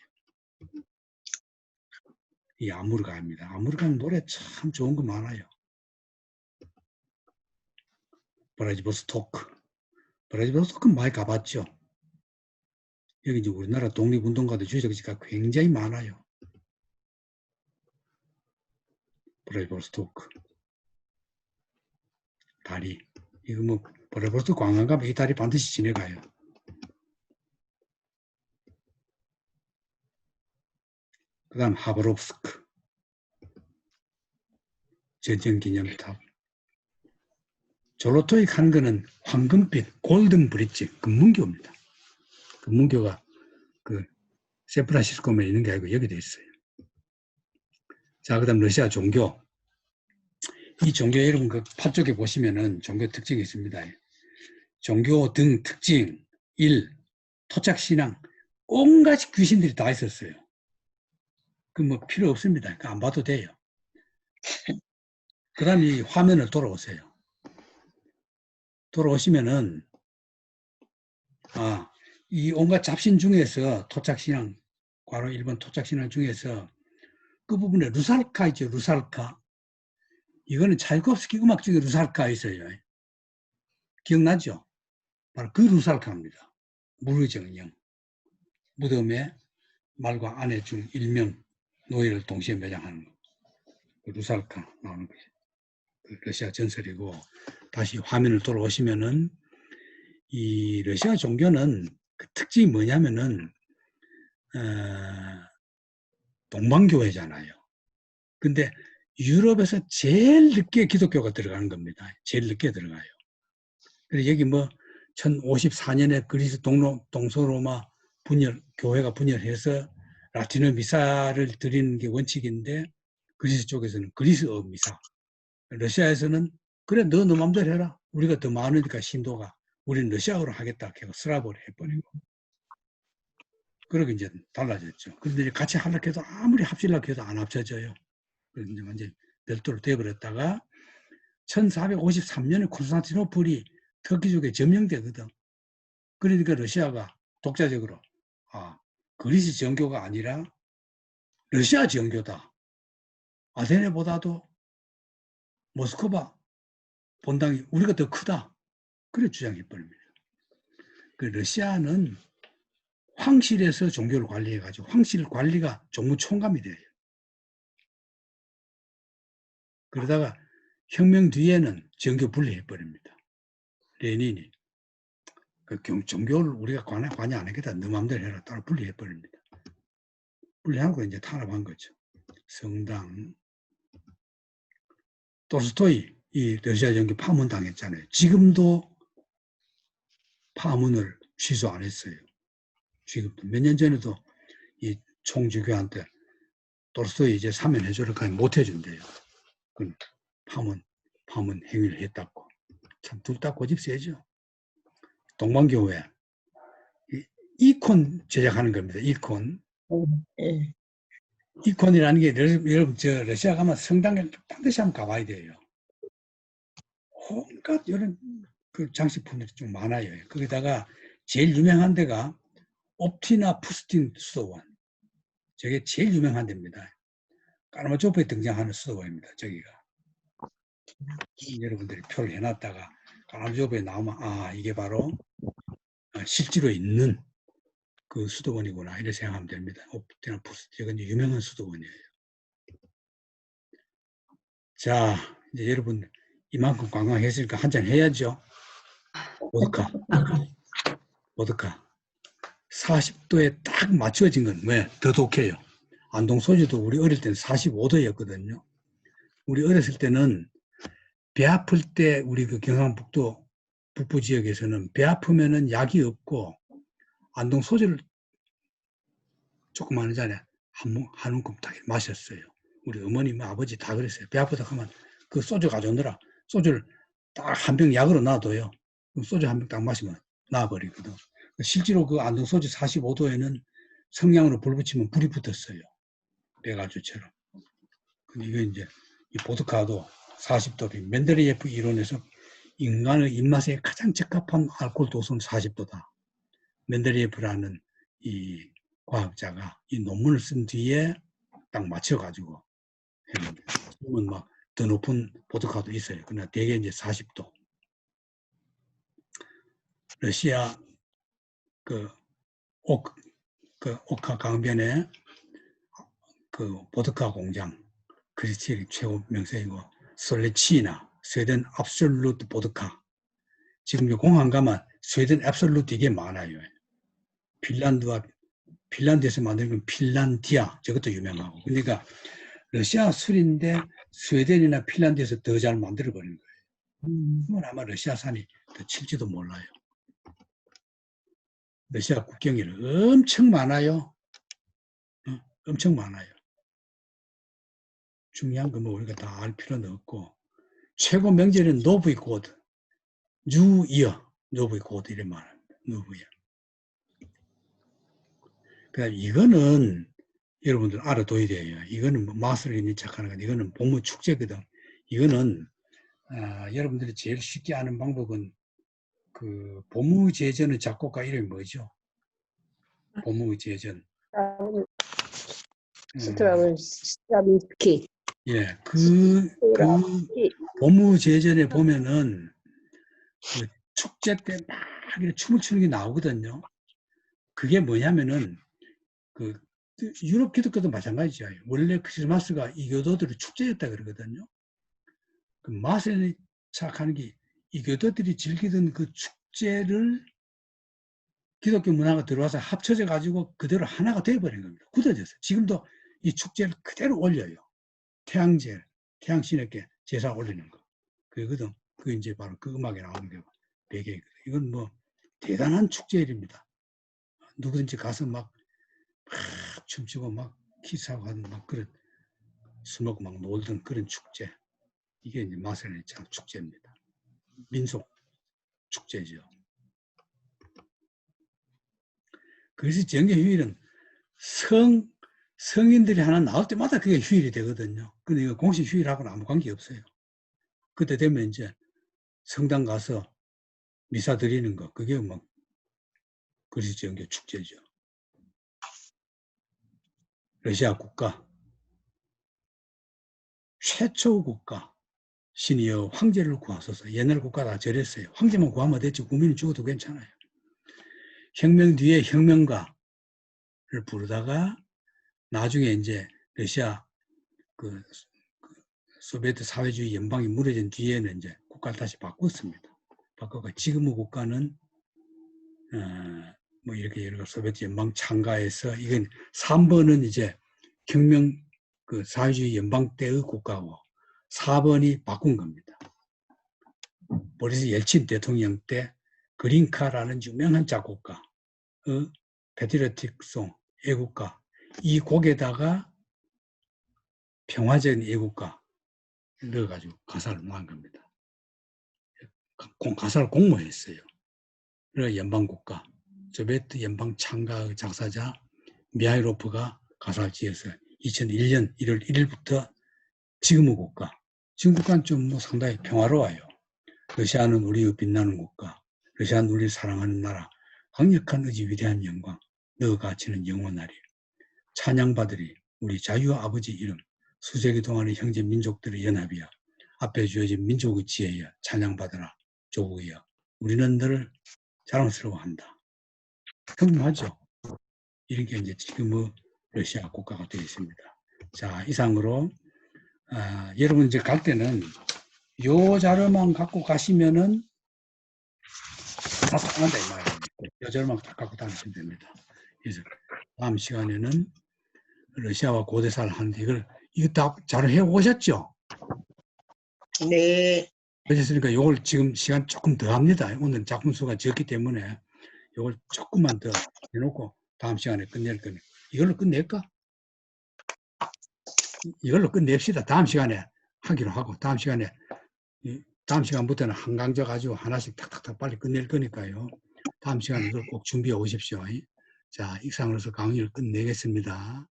이 아무르강입니다. 아무르강 노래 참 좋은 거 많아요. 브라지보스토크는 많이 가봤죠. 여기 이제 우리나라 독립운동가들 주적지가 굉장히 많아요. 브라지보스토크 다리. 이거 뭐 브라지보스토크 관광 가면 이 다리 반드시 지나가요. 그 다음 하바롭스크 전쟁기념탑. 졸로토익 하는 거는 황금빛 골든 브릿지 금문교입니다. 금문교가 그 샌프란시스코에 있는 게 아니고 여기도 있어요. 자, 그 다음 러시아 종교. 이 종교 여러분 그 팥쪽에 보시면은 종교 특징이 있습니다. 종교 등 특징 1. 토착신앙. 온갖 귀신들이 다 있었어요. 그 뭐 필요 없습니다. 안 봐도 돼요. 그 다음 이 화면을 돌아오세요. 돌아오시면은 이 온갖 잡신 중에서 토착신앙, 과로 1번 토착신앙 중에서 그 부분에 루살카 있죠. 루살카. 이거는 차이콥스키 음악 중에 루살카 있어요. 기억나죠? 바로 그 루살카입니다. 무르정령. 무덤에 말과 아내 중 일명 노예를 동시에 매장하는 거. 그 루살카 나오는 거죠. 그 러시아 전설이고, 다시 화면을 돌아오시면은 이 러시아 종교는 그 특징이 뭐냐면은 동방교회잖아요. 근데 유럽에서 제일 늦게 기독교가 들어가는 겁니다. 제일 늦게 들어가요. 그래서 여기 뭐 1054년에 그리스 동서로마 교회가 분열해서 라틴어 미사를 드리는 게 원칙인데, 그리스 쪽에서는 그리스어 미사. 러시아에서는 그래 너 맘대로 해라. 우리가 더 많으니까 신도가 우리는 러시아어로 하겠다 하고 스라브를 해버리고. 그러게 이제 달라졌죠. 그런데 이제 같이 하려고 해도 아무리 합치려고 해도 안 합쳐져요. 그래서 이제 완전 별도로 되어버렸다가 1453년에 콘스탄티노플이 터키족에 점령되거든. 그러니까 러시아가 독자적으로 그리스 정교가 아니라 러시아 정교다. 아테네보다도 모스크바 본당이 우리가 더 크다. 그래 주장해버립니다. 그 러시아는 황실에서 종교를 관리해가지고 황실 관리가 종무총감이 돼요. 그러다가 혁명 뒤에는 정교 분리해버립니다. 레닌이. 그 종교를 우리가 관여 안 하겠다. 너 마음대로 해라. 따로 분리해버립니다. 분리하고 이제 탄압한 거죠. 성당. 돌스토이, 이 러시아 정교 파문 당했잖아요. 지금도 파문을 취소 안 했어요. 지금도. 몇 년 전에도 이 총주교한테 돌스토이 이제 사면해줘를 그냥 못 해준대요. 그 파문 행위를 했다고. 참 둘 다 고집 세죠. 동방교회. 이콘 제작하는 겁니다. 이콘. 예. 이콘이라는 게 여러분 저 러시아 가면 성당에 반드시 한번 가봐야 돼요. 온갖 이런 그 장식품들이 좀 많아요. 거기다가 제일 유명한 데가 옵티나 푸스틴 수도원. 저게 제일 유명한 데입니다. 까르마초프에 등장하는 수도원입니다. 저기가. 여러분들이 표를 해놨다가 까르마초프에 나오면 아 이게 바로 실제로 있는 그 수도원이구나 이렇게 생각하면 됩니다. 옵티나 푸스틴 이건 유명한 수도원이에요. 자 이제 여러분 이만큼 관광했으니까 한잔 해야죠. 보드카 40도에 딱 맞춰진 건 왜? 더 독해요. 안동 소주도 우리 어릴 때는 45도였거든요. 우리 어렸을 때는 배 아플 때 우리 그 경상북도 북부 지역에서는 배 아프면은 약이 없고 안동 소주를 조그마한 잔에 한 움큼 딱 마셨어요. 우리 어머님, 아버지 다 그랬어요. 배 아프다 하면 그 소주 가져오느라 소주를 딱 한 병 약으로 놔둬요. 소주 한 병 딱 마시면 나와버리거든. 실제로 그 안동 소주 45도에는 성냥으로 불 붙이면 불이 붙었어요. 배가주처럼. 근데 이거 이제 이 보드카도 40도, 멘데레예프 이론에서 인간의 입맛에 가장 적합한 알코올 도수는 40도다. 멘데레예프라는 이 과학자가 이 논문을 쓴 뒤에 딱 맞춰가지고 했는데 지금은 막 더 높은 보드카도 있어요. 그러나 대개 이제 40도. 러시아 오카 강변에 그 보드카 공장, 그리치 최고 명성이고, 솔레치나, 스웨덴 압솔루트 보드카. 지금 공항 가면 스웨덴 압솔루트 이게 많아요. 핀란드에서 만든 건 핀란디아, 저것도 유명하고. 그러니까 러시아 술인데 스웨덴이나 핀란드에서 더 잘 만들어버린 거예요. 그건 아마 러시아산이 더 칠지도 몰라요. 러시아 국경에는 엄청 많아요. 엄청 많아요. 중요한 건 뭐 우리가 다 알 필요는 없고, 최고 명절은 노브이 고드, 뉴이어, 노브이 고드 이런 말합니다. 노브이어. 그다음 이거는 여러분들 알아둬야 돼요. 이거는 뭐 마술에 밀착하는 건데 이거는 봄의 축제거든. 이거는 여러분들이 제일 쉽게 아는 방법은 그 봄의제전의 작곡가 이름이 뭐죠? 봄의제전. 스트라빈스키. 예, 그 봄의제전에 보면은 그 축제 때 막 춤을 추는 게 나오거든요. 그게 뭐냐면은 그 유럽 기독교도 마찬가지죠. 원래 크리스마스가 이교도들의 축제였다 그러거든요. 그 마술에 착하는 게 이교도들이 즐기던 그 축제를 기독교 문화가 들어와서 합쳐져 가지고 그대로 하나가 되어버린 겁니다. 굳어져서 지금도 이 축제를 그대로 올려요. 태양제, 태양신에게 제사 올리는 거. 그거거든. 그 이제 바로 그 음악에 나오는 게 배경이거든. 이건 뭐 대단한 축제일입니다. 누구든지 가서 막 춤추고 막 키스하고 하는 막 그런 술 먹고 막 놀던 그런 축제. 이게 이제 마셀의 축제입니다. 민속 축제죠. 그래서 정기 휴일은 성인들이 하나 나올 때마다 그게 휴일이 되거든요. 근데 이거 공식 휴일하고는 아무 관계 없어요. 그때 되면 이제 성당 가서 미사 드리는 거, 그게 막 그리스 정기 축제죠. 러시아 국가, 최초 국가, 신이여 황제를 구하소서. 옛날 국가 다 저랬어요. 황제만 구하면 됐지 국민이 죽어도 괜찮아요. 혁명 뒤에 혁명가를 부르다가 나중에 이제 러시아 그 소비에트 사회주의 연방이 무너진 뒤에는 이제 국가를 다시 바꿨습니다. 바꿔가 지금의 국가는 뭐 이렇게 여러 소비에트 연방 창가에서 이건 3번은 이제 혁명 그 사회주의 연방 때의 국가고 4번이 바꾼 겁니다. 보리스 옐친 대통령 때 그린카라는 유명한 작곡가 패트리어틱송 애국가 이 곡에다가 평화적인 애국가 넣어가지고 가사를 놓은 겁니다. 가사를 공모했어요. 그래서 연방국가 소비에트 연방 창가의 작사자 미하일로프가 가사를 지어서 2001년 1월 1일부터 지금의 국가, 지금 국가는 좀 뭐 상당히 평화로워요. 러시아는 우리의 빛나는 국가, 러시아는 우리를 사랑하는 나라, 강력한 의지, 위대한 영광, 너 가치는 영원하리. 찬양받으리 우리 자유 아버지 이름, 수세기 동안의 형제 민족들의 연합이야. 앞에 주어진 민족의 지혜야. 찬양받으라 조국이야. 우리는 너를 자랑스러워한다. 평등하죠. 이런 게 이제 지금의 러시아 국가가 되어 있습니다. 자, 이상으로 여러분 이제 갈 때는 요 자료만 갖고 가시면은 다 통한다 이 말이에요. 요 자료만 다 갖고 다니시면 됩니다. 그래서 다음 시간에는 러시아와 고대사를 하는데 이거 다 자료 해오셨죠? 네. 그랬으니까 이걸 지금 시간 조금 더 합니다. 오늘 작품 수가 적기 때문에 이걸 조금만 더 해놓고 다음 시간에 끝낼 겁니다. 이걸로 끝낼까? 이걸로 끝냅시다. 다음 시간에 하기로 하고 다음 시간부터는 한 강좌 가지고 하나씩 탁탁탁 빨리 끝낼 거니까요. 다음 시간에 이걸 꼭 준비해 오십시오. 자, 이상으로서 강의를 끝내겠습니다.